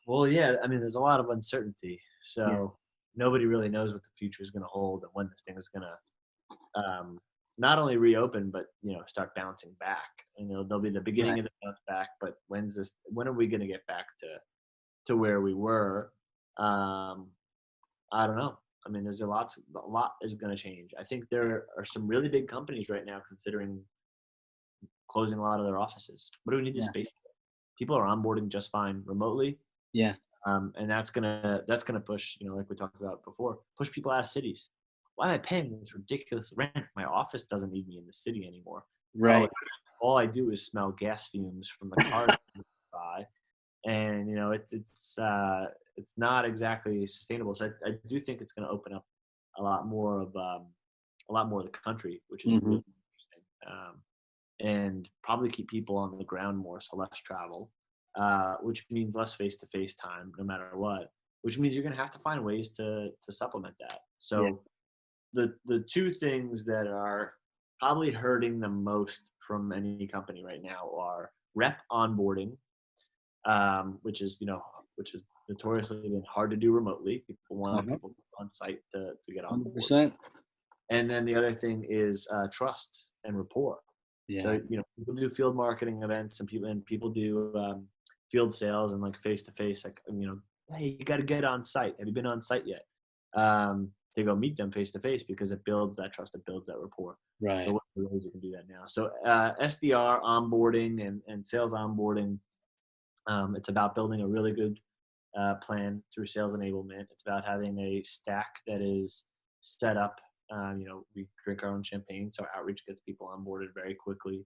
Well, yeah, I mean, there's a lot of uncertainty. So nobody really knows what the future is going to hold and when this thing is going to not only reopen, but, start bouncing back. And there'll be the beginning of the bounce back, but when are we going to get back to where we were? I don't know. I mean, a lot is going to change. I think there are some really big companies right now considering closing a lot of their offices. What do we need the Yeah. space for? People are onboarding just fine remotely. Yeah. And that's gonna push, like we talked about before, push people out of cities. Why am I paying this ridiculous rent? My office doesn't need me in the city anymore. Oh, Right. all I do is smell gas fumes from the cars I buy, and it's not exactly sustainable. So I do think it's going to open up a lot more of the country, which is Hmm. really interesting. And probably keep people on the ground more, so less travel, which means less face-to-face time, no matter what. Which means you're going to have to find ways to supplement that. Yeah. So the two things that are probably hurting the most from any company right now are rep onboarding, which is notoriously been hard to do remotely. People want people on site to get on board. 100%. And then the other thing is trust and rapport. Yeah. So people do field marketing events, and people do field sales and like face to face. Like hey, you got to get on site. Have you been on site yet? They go meet them face to face because it builds that trust, it builds that rapport. So Right. what are the ways you can do that now? So SDR onboarding and sales onboarding. It's about building a really good plan through sales enablement. It's about having a stack that is set up. We drink our own champagne, so outreach gets people onboarded very quickly.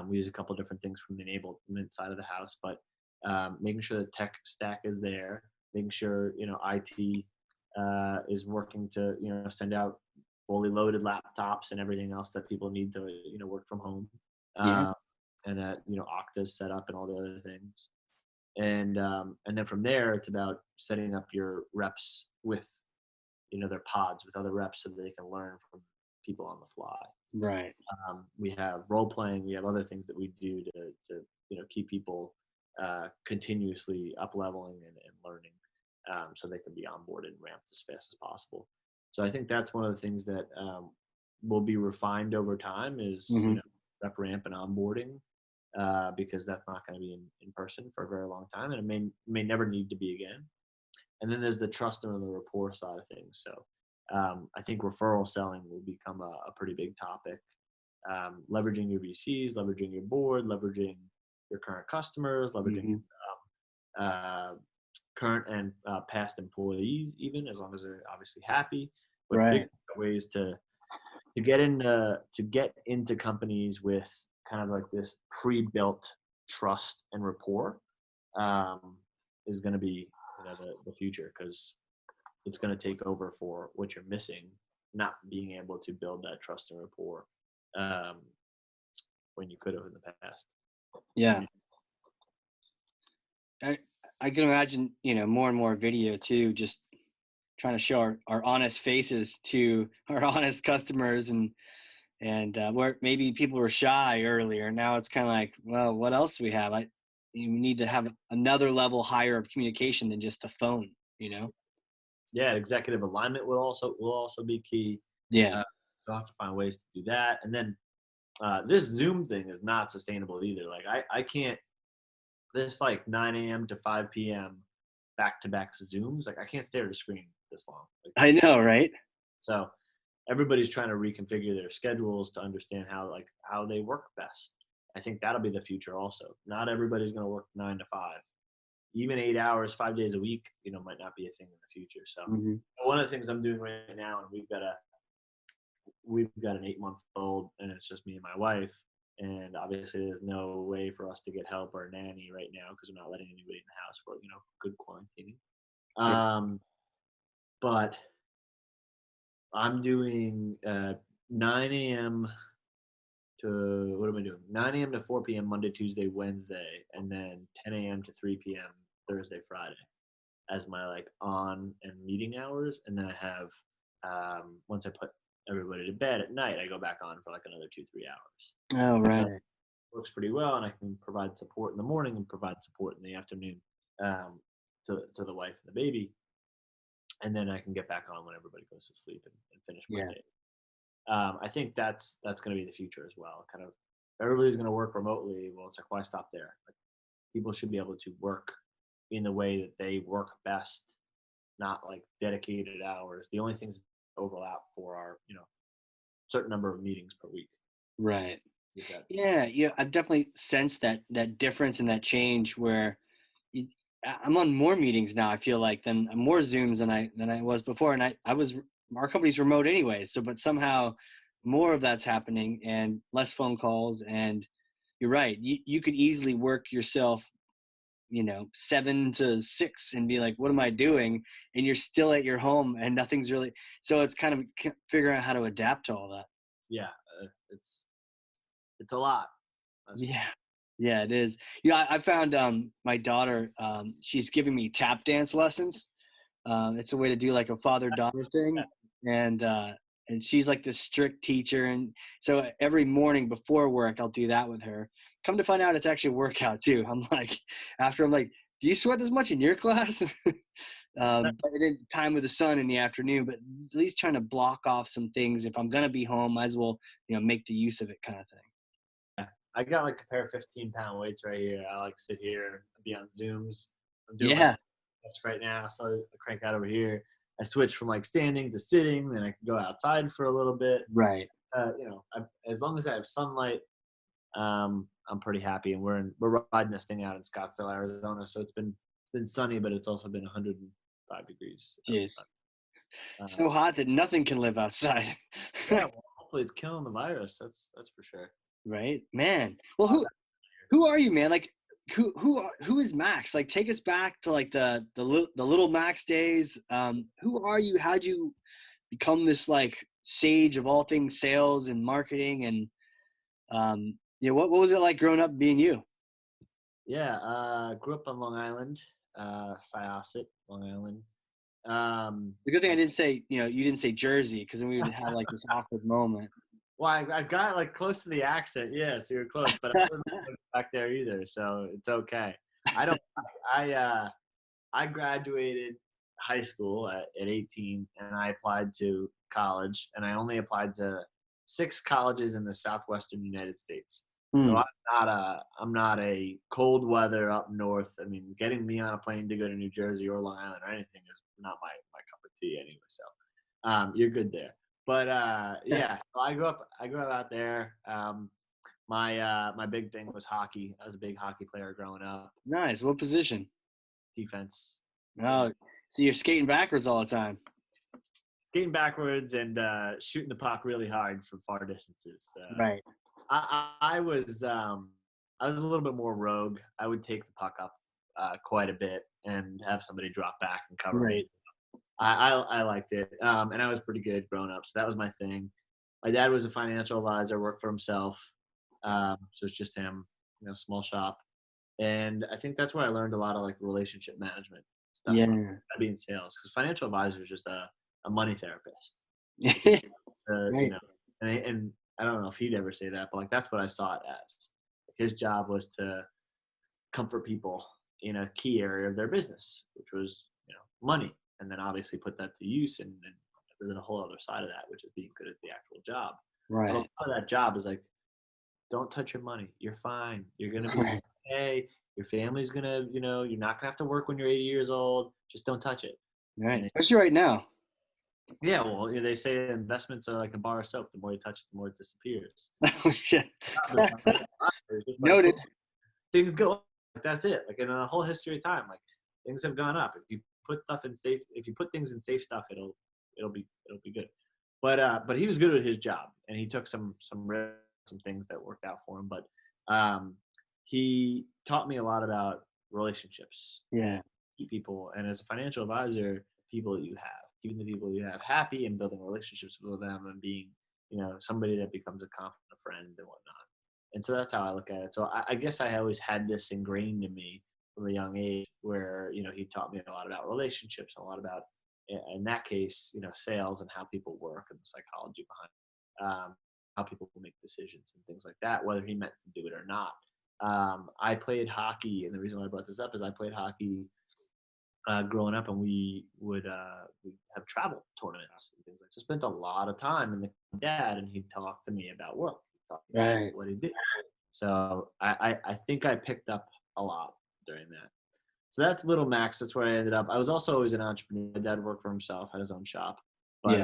We use a couple different things from the enablement side of the house, but making sure the tech stack is there, making sure IT is working to send out fully loaded laptops and everything else that people need to work from home, Yeah. uh, and that Okta is set up and all the other things. And then from there, it's about setting up your reps with their pods with other reps so that they can learn from people on the fly. Right. We have role playing. We have other things that we do to keep people continuously up leveling and learning, so they can be onboarded and ramped as fast as possible. So I think that's one of the things that will be refined over time is Hmm. rep ramp and onboarding, because that's not going to be in person for a very long time, and it may never need to be again. And then there's the trust and the rapport side of things. So I think referral selling will become a pretty big topic. Leveraging your VCs, leveraging your board, leveraging your current customers, leveraging Hmm. uh, current and past employees, even as long as they're obviously happy. But Right. figuring out ways to get into companies with kind of like this pre-built trust and rapport, um, is going to be the future, because it's going to take over for what you're missing, not being able to build that trust and rapport um, when you could have in the past. Yeah. I, I can imagine, more and more video too, just trying to show our honest faces to our honest customers, and where maybe people were shy earlier. Now it's kind of like, well, what else do we have? You need to have another level higher of communication than just a phone. Yeah, executive alignment will also be key. Yeah. So I'll have to find ways to do that. And then this Zoom thing is not sustainable either. Like I can't, this like 9 a.m. to 5 p.m. back to back Zooms. Like I can't stare at a screen this long. Like, I know, right? so everybody's trying to reconfigure their schedules to understand how they work best. I think that'll be the future also. Not everybody's going to work 9 to 5. Even 8 hours, 5 days a week, might not be a thing in the future. So Hmm. one of the things I'm doing right now, and we've got an 8-month-old, and it's just me and my wife. And obviously, there's no way for us to get help or a nanny right now because we're not letting anybody in the house for good quarantining. Yeah. But I'm doing 9 a.m. to what am I doing? 9 a.m. to 4 p.m. Monday, Tuesday, Wednesday, and then 10 a.m. to 3 p.m. Thursday, Friday as my like on and meeting hours. And then I have once I put everybody to bed at night, I go back on for like another 2-3 hours. Oh, So right. it works pretty well, and I can provide support in the morning and provide support in the afternoon, to the wife and the baby, and then I can get back on when everybody goes to sleep and finish my Yeah. day. I think that's going to be the future as well. Kind of everybody's going to work remotely. Well, it's like, why stop there? Like, people should be able to work in the way that they work best, not like dedicated hours. The only things that overlap for are, certain number of meetings per week. Right. Is that Yeah, I've definitely sensed that difference and that change where it, I'm on more meetings now. I feel like than more Zooms than I was before, and I was our company's remote anyway. So, but somehow more of that's happening and less phone calls. And you're right. You could easily work yourself, 7 to 6 and be like, what am I doing? And you're still at your home and nothing's really. So it's kind of figuring out how to adapt to all that. yeah, it's a lot. That's for Yeah. sure. Yeah, it is. I found my daughter, she's giving me tap dance lessons. It's a way to do like a father-daughter thing. And she's like this strict teacher. And so every morning before work, I'll do that with her. Come to find out it's actually a workout too. I'm like, do you sweat as much in your class? But then time with the son in the afternoon, but at least trying to block off some things. If I'm going to be home, might as well, make the use of it kind of thing. I got like a pair of 15-pound weights right here. I like sit here, be on Zooms. I'm doing my Yeah. steps right now, so I crank out over here. I switch from like standing to sitting, then I can go outside for a little bit. Right. As long as I have sunlight, I'm pretty happy. And we're riding this thing out in Scottsdale, Arizona, so it's been sunny, but it's also been 105 degrees Jeez. outside. Uh, So hot that nothing can live outside. yeah, well, hopefully it's killing the virus. That's for sure. Right, man. Well, who are you, man? Like, who is Max? Like, take us back to like the little Max days. Who are you? How'd you become this like sage of all things sales and marketing? And what was it like growing up being you? Yeah, grew up on Long Island, Syosset, Long Island. The good thing I My didn't say, you didn't say Jersey, because then we would have like this awkward moment. Well, I got like close to the accent. Yeah, so you're close, but I wouldn't live back there either, so it's okay. I don't. I graduated high school at 18, and I applied to college, and I only applied to 6 colleges in the southwestern United States. So Hmm. I'm not a cold weather up north. I mean, getting me on a plane to go to New Jersey or Long Island or anything is not my cup of tea anyway. So you're good there. But yeah, so I grew up out there. My big thing was hockey. I was a big hockey player growing up. Nice. What position? Defense. Yeah. Oh, so you're skating backwards all the time. Skating backwards and shooting the puck really hard from far distances. Right. I was a little bit more rogue. I would take the puck up quite a bit and have somebody drop back and cover Right. me. I liked it, and I was pretty good growing up, so that was my thing. My dad was a financial advisor, worked for himself, so it's just him, small shop, and I think that's where I learned a lot of like relationship management stuff. Yeah. I be in sales because financial advisor is just a money therapist. Right. And I don't know if he'd ever say that, but like that's what I saw it as. His job was to comfort people in a key area of their business, which was money, and then obviously put that to use. And there's a whole other side of that, which is being good at the actual job. But a lot Right. of that job is like, don't touch your money. You're fine. You're gonna be Right. okay. Your family's gonna, you're not gonna have to work when you're 80 years old. Just don't touch it. Right. And Especially right now. yeah, well, they say investments are like a bar of soap. The more you touch it, the more it disappears. Oh, shit. It's just like, Noted. things go up. Like that's it. Like in a whole history of time, like things have gone up. If you put things in safe stuff, it'll be good. But he was good at his job, and he took some things that worked out for him. But he taught me a lot about relationships and Yeah. keep people. And as a financial advisor, people that you have, keeping the people you have happy and building relationships with them and being, somebody that becomes a confident friend and whatnot. And so that's how I look at it. So I guess I always had this ingrained in me from a young age where, he taught me a lot about relationships, a lot about, in that case, sales and how people work and the psychology behind how people make decisions and things like that, whether he meant to do it or not. I played hockey, and the reason why I brought this up is I played hockey growing up, and we have travel tournaments and things like. So spent a lot of time in the dad, and he'd talk to me about work. He'd talk to me Right. about what he did. So I think I picked up a lot during that. So that's Little Max. That's where I ended up. I was also always an entrepreneur. My dad worked for himself, had his own shop. But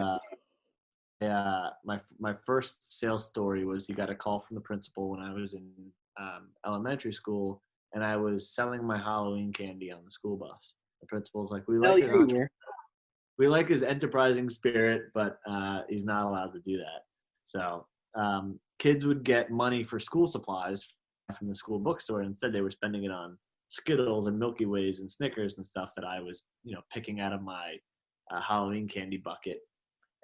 Yeah. my first sales story was he got a call from the principal when I was in elementary school, and I was selling my Halloween candy on the school bus. The principal's like, Hell yeah, you were. we like his enterprising spirit, but he's not allowed to do that. So kids would get money for school supplies from the school bookstore. Instead, they were spending it on Skittles and Milky Ways and Snickers and stuff that I was, picking out of my Halloween candy bucket.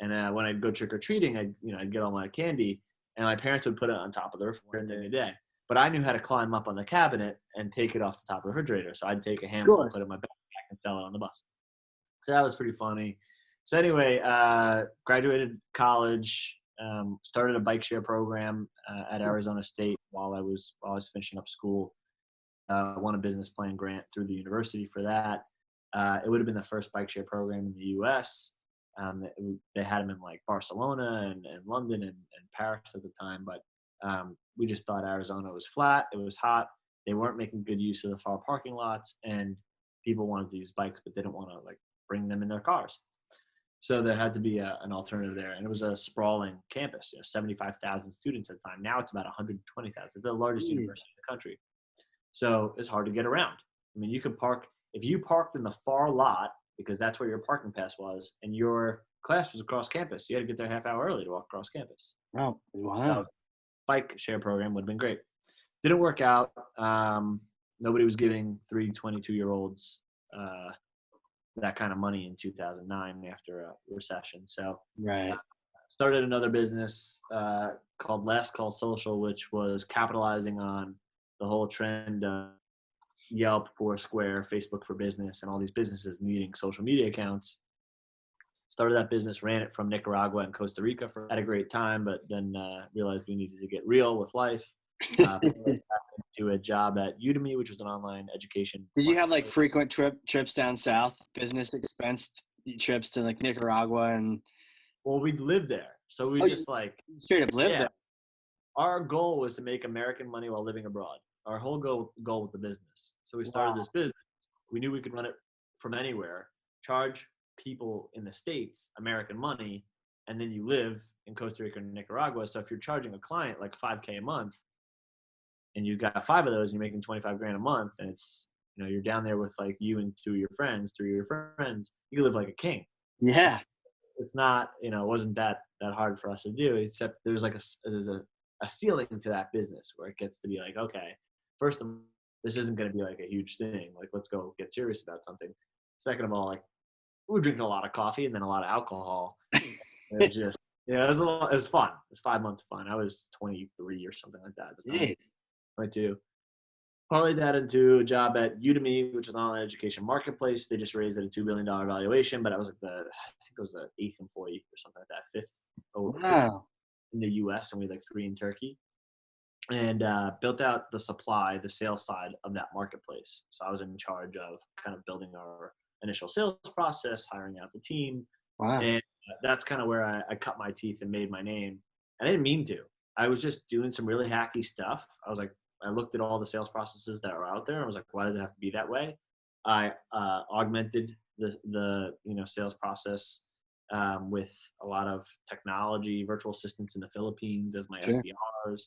And when I'd go trick or treating, I'd get all my candy, and my parents would put it on top of the refrigerator during the day. But I knew how to climb up on the cabinet and take it off the top of the refrigerator. So I'd take a handful, put it in my backpack, and sell it on the bus. So that was pretty funny. So anyway, graduated college, started a bike share program at Arizona State while I was finishing up school. Won a business plan grant through the university for that. It would have been the first bike share program in the U.S. They had them in like Barcelona and London and Paris at the time, but we just thought Arizona was flat. It was hot. They weren't making good use of the far parking lots, and people wanted to use bikes, but they didn't want to like bring them in their cars. So there had to be an alternative there, and it was a sprawling campus. 75,000 students at the time. Now it's about 120,000. It's the largest university in the country. So it's hard to get around. I mean, you could park if you parked in the far lot because that's where your parking pass was, and your class was across campus. You had to get there a half hour early to walk across campus. Oh, wow. So, bike share program would have been great. Didn't work out. Nobody was giving 22-year-olds that kind of money in 2009 after a recession. So right. Started another business called Last Call Social, which was capitalizing on the whole trend of Yelp, Foursquare, Facebook for Business, and all these businesses needing social media accounts. Started that business, ran it from Nicaragua and Costa Rica had a great time, but then realized we needed to get real with life. To a job at Udemy, which was an online education. Did you have like frequent trips down south, business expensed trips to like Nicaragua and? Well, we'd live there, so we just like straight up live there. Our goal was to make American money while living abroad. Our whole goal with the business. So we started this business. We knew we could run it from anywhere, charge people in the States American money, and then you live in Costa Rica and Nicaragua. So if you're charging a client like $5,000 a month, and you got 5 of those, and you're making $25,000 a month, and it's you're down there with like you and 3 of your friends, you can live like a king. Yeah. It's not, it wasn't that hard for us to do, except there's like there's a ceiling to that business where it gets to be like, okay, first of all, this isn't going to be like a huge thing. Like, let's go get serious about something. Second of all, like we were drinking a lot of coffee and then a lot of alcohol. It was just, it was fun. It was 5 months of fun. I was 23 or something like that. Jeez. 22. Parlayed that into a job at Udemy, which is an online education marketplace. They just raised it a $2 billion valuation, but I was like I think it was the 8th employee or something like that, 5th in the US, and we had like 3 in Turkey. And built out the sales side of that marketplace. So I was in charge of kind of building our initial sales process, hiring out the team. Wow. And that's kind of where I cut my teeth and made my name. I didn't mean to. I was just doing some really hacky stuff. I looked at all the sales processes that are out there. I was like, why does it have to be that way? I augmented the sales process with a lot of technology, virtual assistants in the Philippines as my SDRs.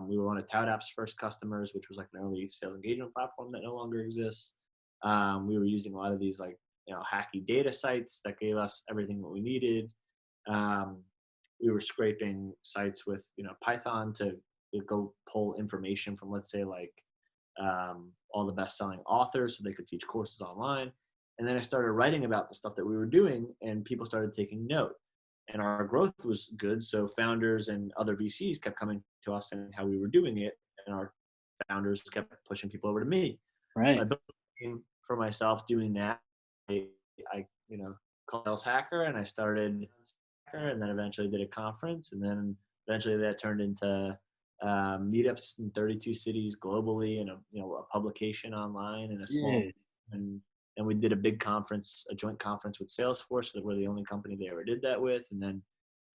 We were one of ToutApp's first customers, which was like an early sales engagement platform that no longer exists. We were using a lot of these like hacky data sites that gave us everything that we needed. We were scraping sites with Python to go pull information from, let's say, like all the best-selling authors so they could teach courses online. And then I started writing about the stuff that we were doing, and people started taking note. And our growth was good, so founders and other VCs kept coming to us and how we were doing it, and our founders kept pushing people over to me. Right. So I built a team for myself doing that. I called Sales Hacker, and I started and then eventually did a conference, and then eventually that turned into meetups in 32 cities globally, and a publication online, and a small and we did a big conference, a joint conference with Salesforce. So we're the only company they ever did that with. And then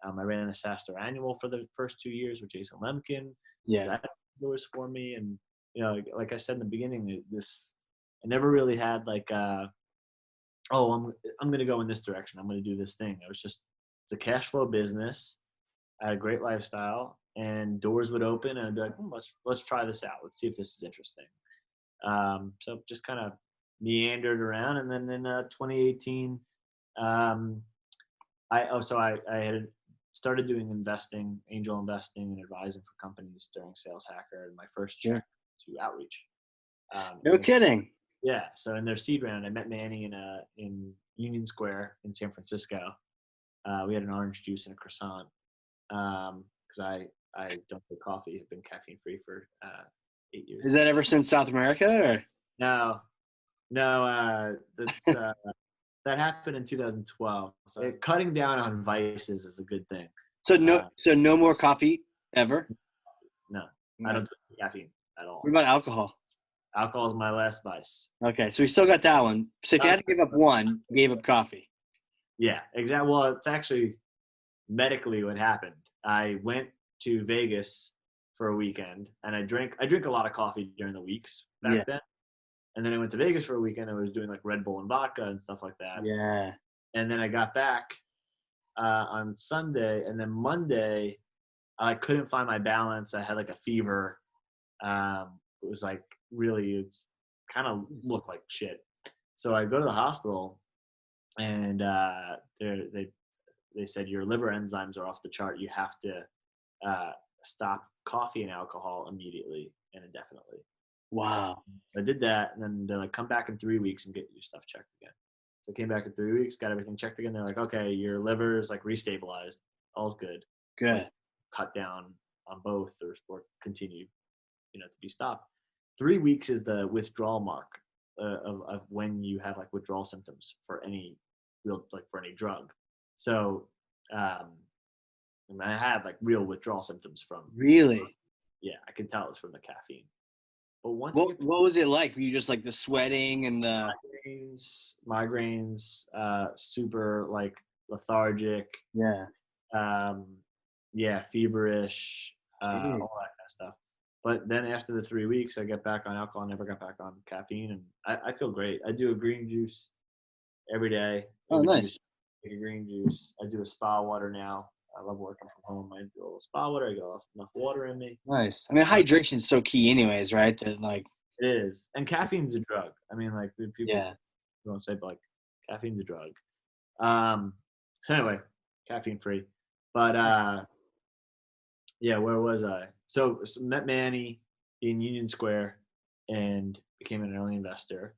I ran the SaaStr annual for the first 2 years with Jason Lemkin. Yeah, that was for me. And like I said in the beginning, this never really had like, oh, I'm going to go in this direction. I'm going to do this thing. It's a cash flow business. I had a great lifestyle, and doors would open, and I'd be like, let's try this out. Let's see if this is interesting. So just kind of meandered around, and then in 2018, I had started doing investing, angel investing, and advising for companies during Sales Hacker, and my first check to Outreach. No kidding. Yeah. So in their seed round, I met Manny in Union Square in San Francisco. We had an orange juice and a croissant because I don't drink coffee. I've been caffeine free for 8 years. Is that ever since South America? Or? No. That's that happened in 2012. So cutting down on vices is a good thing. So no more coffee ever? No, I don't drink caffeine at all. What about alcohol? Alcohol is my last vice. Okay, so we still got that one. So if you had to give up one, gave up coffee. Yeah, exactly. Well, it's actually medically what happened. I went to Vegas for a weekend, and I drink a lot of coffee during the weeks back then. And then I went to Vegas for a weekend. I was doing like Red Bull and vodka and stuff like that. Yeah. And then I got back on Sunday, and then Monday I couldn't find my balance. I had like a fever. It was like it kind of looked like shit. So I go to the hospital, and they said your liver enzymes are off the chart. You have to stop coffee and alcohol immediately and indefinitely. Wow. So I did that, and then they're like, come back in 3 weeks and get your stuff checked again. So I came back in 3 weeks, got everything checked again. They're like, okay, your liver is like restabilized. All's good. Good. Like, cut down on both or continue, to be stopped. 3 weeks is the withdrawal mark of when you have like withdrawal symptoms for any drug. So I had like real withdrawal symptoms from. Really? Yeah, I could tell it was from the caffeine. But once what was it like? Were you just like the sweating and the migraines, super like lethargic? Yeah. Feverish, all that kind of stuff. But then after the 3 weeks, I got back on alcohol, never got back on caffeine, and I feel great. I do a green juice every day. Oh, nice. Take a green juice. I do a spa water now. I love working from home. I do a little spa water. I got enough water in me. Nice. I mean, hydration is so key anyways, right? That like it is. And caffeine's a drug. I mean, like people don't say, but like caffeine's a drug. So anyway, caffeine free. But where was I? So met Manny in Union Square and became an early investor.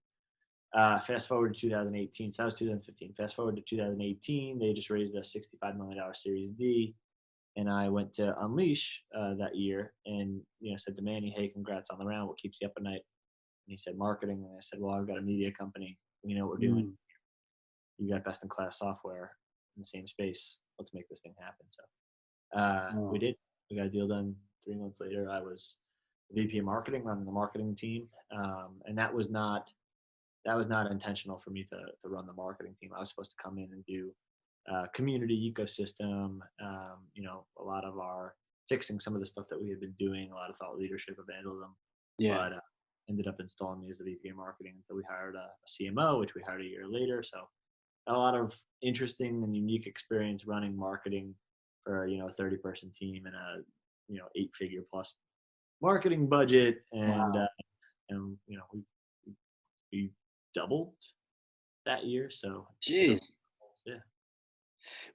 Fast forward to 2018. So that was 2015. Fast forward to 2018. They just raised a $65 million Series D. And I went to Unleash that year and, said to Manny, hey, congrats on the round. What keeps you up at night? And he said, marketing. And I said, well, I've got a media company. We know what we're doing. You got best in class software in the same space. Let's make this thing happen. So we did. We got a deal done 3 months later. I was the VP of marketing, running the marketing team. And that was not intentional for me to run the marketing team. I was supposed to come in and do community ecosystem, a lot of our fixing some of the stuff that we had been doing, a lot of thought leadership, evangelism. Yeah. But ended up installing me as the VP of marketing until we hired a CMO, which we hired a year later. So a lot of interesting and unique experience running marketing for, a 30-person team and a, 8-figure plus marketing budget. And, we doubled that year. So jeez. Yeah.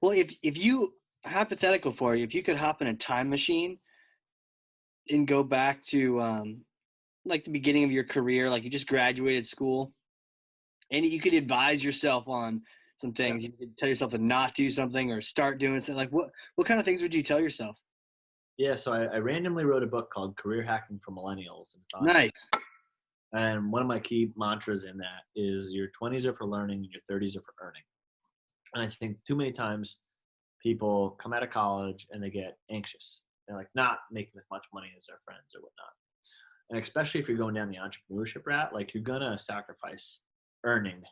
Well, if you, hypothetical for you, if you could hop in a time machine and go back to like the beginning of your career, like you just graduated school, and you could advise yourself on some things, you could tell yourself to not do something or start doing something. Like what kind of things would you tell yourself? Yeah, so I randomly wrote a book called Career Hacking for Millennials. Nice. And one of my key mantras in that is your 20s are for learning and your 30s are for earning. And I think too many times people come out of college and they get anxious. They're like not making as much money as their friends or whatnot. And especially if you're going down the entrepreneurship route, like you're going to sacrifice earning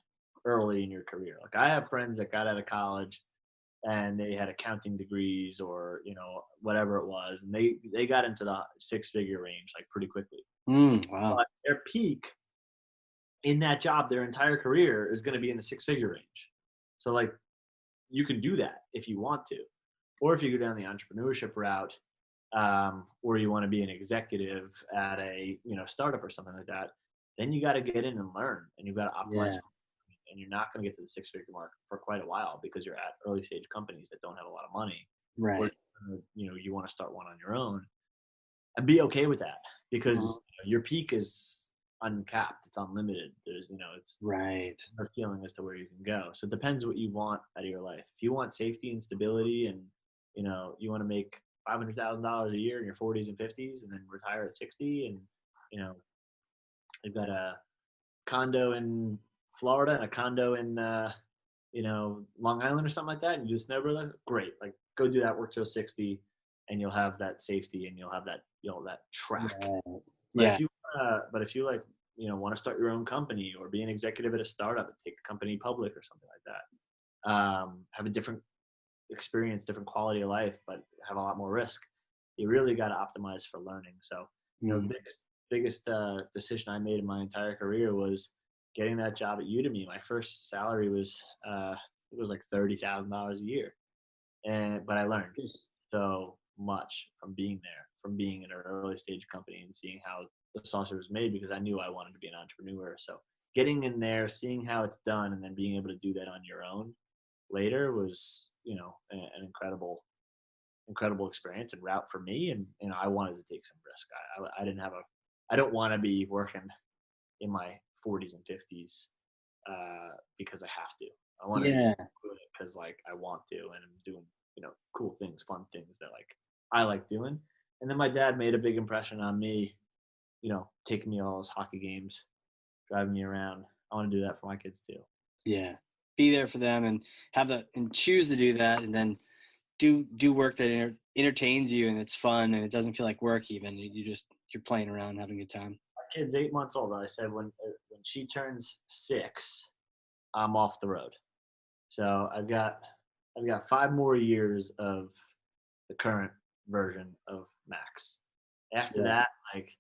early in your career. Like I have friends that got out of college and they had accounting degrees or, whatever it was. And they got into the 6-figure range like pretty quickly. Wow. But their peak in that job their entire career is going to be in the six-figure range. So like you can do that if you want to, or if you go down the entrepreneurship route, or you want to be an executive at a startup or something like that, then you got to get in and learn, and you've got to optimize. Yeah. And you're not going to get to the six-figure mark for quite a while because you're at early stage companies that don't have a lot of money, or Right. you want to start one on your own, and be okay with that because Mhm. your peak is uncapped, it's unlimited. There's it's Right. no feeling as to where you can go. So it depends what you want out of your life. If you want safety and stability, and you want to make $500,000 a year in your 40s and 50s, and then retire at 60, and you know you've got a condo in Florida and a condo in Long Island or something like that, and you do snowboard, great. Like go do that, work till 60, and you'll have that safety, and you'll have that that track. Right. But Yeah. if you like want to start your own company or be an executive at a startup and take the company public or something like that, have a different experience, different quality of life, but have a lot more risk. You really got to optimize for learning. So the Mm. biggest decision I made in my entire career was getting that job at Udemy. My first salary was it was like $30,000 a year, but I learned so much from being there, from being in an early stage company and seeing how the saucer was made, because I knew I wanted to be an entrepreneur. So getting in there, seeing how it's done, and then being able to do that on your own later was an incredible experience and route for me. And I wanted to take some risk. I didn't have I don't want to be working in my 40s and 50s because I have to. I want to be Yeah. doing it because like I want to, and I'm doing cool things, fun things that like I like doing. And then my dad made a big impression on me, taking me to all his hockey games, driving me around. I want to do that for my kids too. Yeah. Be there for them and and choose to do that, and then do work that entertains you and it's fun and it doesn't feel like work even. You're playing around, having a good time. My kid's 8 months old. I said when she turns 6, I'm off the road. So I've got 5 more years of the current version of Max. After Yeah. that, like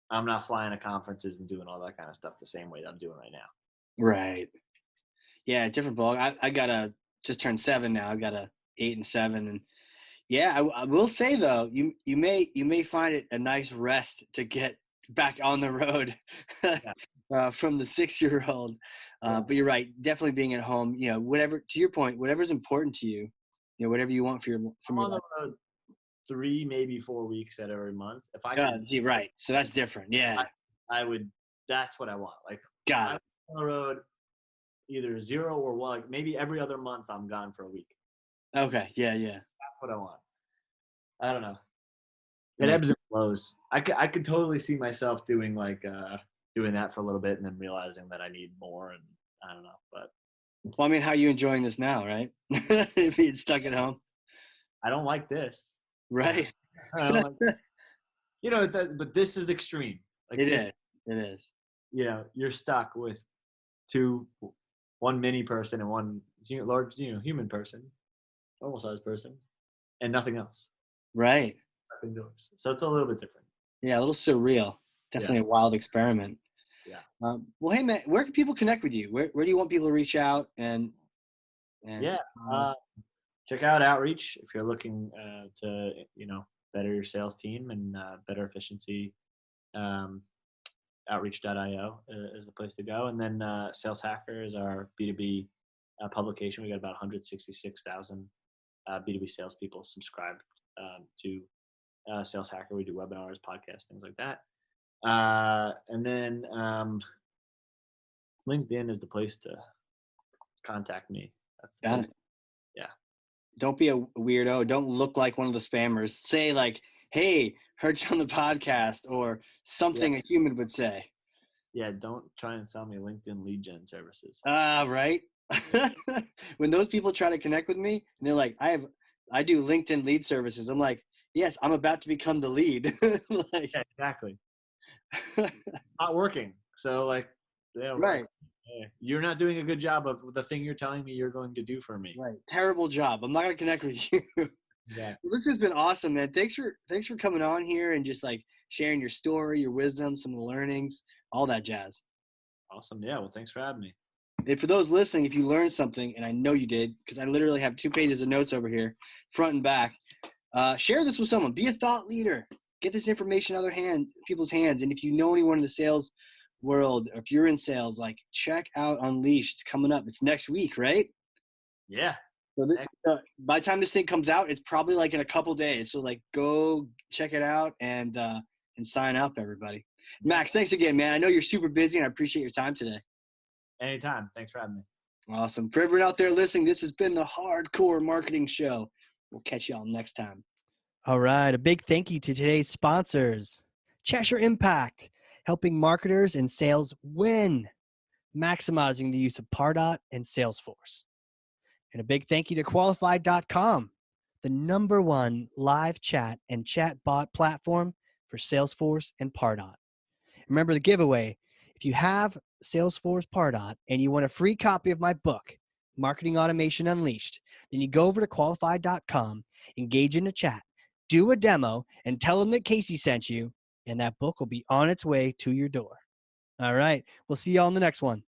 I'm not flying to conferences and doing all that kind of stuff the same way that I'm doing right now. Right. Yeah, different ball. I got a just turned 7 now. I got a 8 and 7, and yeah, I will say though, you may find it a nice rest to get back on the road Yeah, from the 6-year-old. yeah. But you're right, definitely being at home. Whatever, to your point, whatever's important to you, whatever you want from I'm your on the life. road 3, maybe 4 weeks out of every month. If I could, See, right. So that's different. I, Yeah, I would. That's what I want. Like got I'm it. on the road either 0 or 1. Like maybe every other month I'm gone for a week. Okay. Yeah, yeah. That's what I want. I don't know. That It makes. ebbs and flows. I could totally see myself doing doing that for a little bit and then realizing that I need more, and I don't know. But Well, I mean, how are you enjoying this now, right? Being stuck at home, I don't like this. I right? don't like but this is extreme. Like It this, is. It is. you're stuck with two, one mini person and one large, human person, normal sized person, and nothing else. Right. Stuck indoors. So it's a little bit different. Yeah, a little surreal. Yeah. Definitely a wild experiment. Yeah. Well, hey man, where can people connect with you? Where do you want people to reach out and Yeah. Uh, Check out Outreach if you're looking to better your sales team and better efficiency. Um, Outreach.io is the place to go, and then Sales Hacker is our B2B publication. We got about 166,000 B2B salespeople subscribed to Sales Hacker. We do webinars, podcasts, things like that, and then LinkedIn is the place to contact me. That's the got place. it. Yeah. Don't be a weirdo. Don't look like one of the spammers. Say like, "Hey, heard you on the podcast," or Yeah. something a human would say. Yeah. Don't try and sell me LinkedIn lead gen services. Right. When those people try to connect with me and they're like, I do LinkedIn lead services. I'm like, yes, I'm about to become the lead. Like, Yeah, exactly. Not working. So like, yeah, like, right, you're not doing a good job of the thing you're telling me you're going to do for me. right. Terrible job. I'm not gonna connect with you. Exactly. Well, this has been awesome, man. Thanks for coming on here and just like sharing your story, your wisdom, some of the learnings, all that jazz. Awesome. Yeah. Well, thanks for having me. And for those listening, if you learned something, and I know you did, because I literally have 2 pages of notes over here, front and back, share this with someone. Be a thought leader. Get this information in people's hands. And if you know anyone in the sales world, or if you're in sales, like check out Unleashed. It's coming up. It's next week, right? Yeah. So by the time this thing comes out, it's probably like in a couple days. So like go check it out and sign up, everybody. Max, thanks again, man. I know you're super busy and I appreciate your time today. Anytime. Thanks for having me. Awesome. For everyone out there listening, this has been the Hardcore Marketing Show. We'll catch y'all next time. All right. A big thank you to today's sponsors. Cheshire Impact, helping marketers and sales win, maximizing the use of Pardot and Salesforce. And a big thank you to Qualified.com, the #1 live chat and chatbot platform for Salesforce and Pardot. Remember the giveaway. If you have Salesforce Pardot and you want a free copy of my book, Marketing Automation Unleashed, then you go over to Qualified.com, engage in a chat, do a demo, and tell them that Casey sent you, and that book will be on its way to your door. All right. We'll see you all in the next one.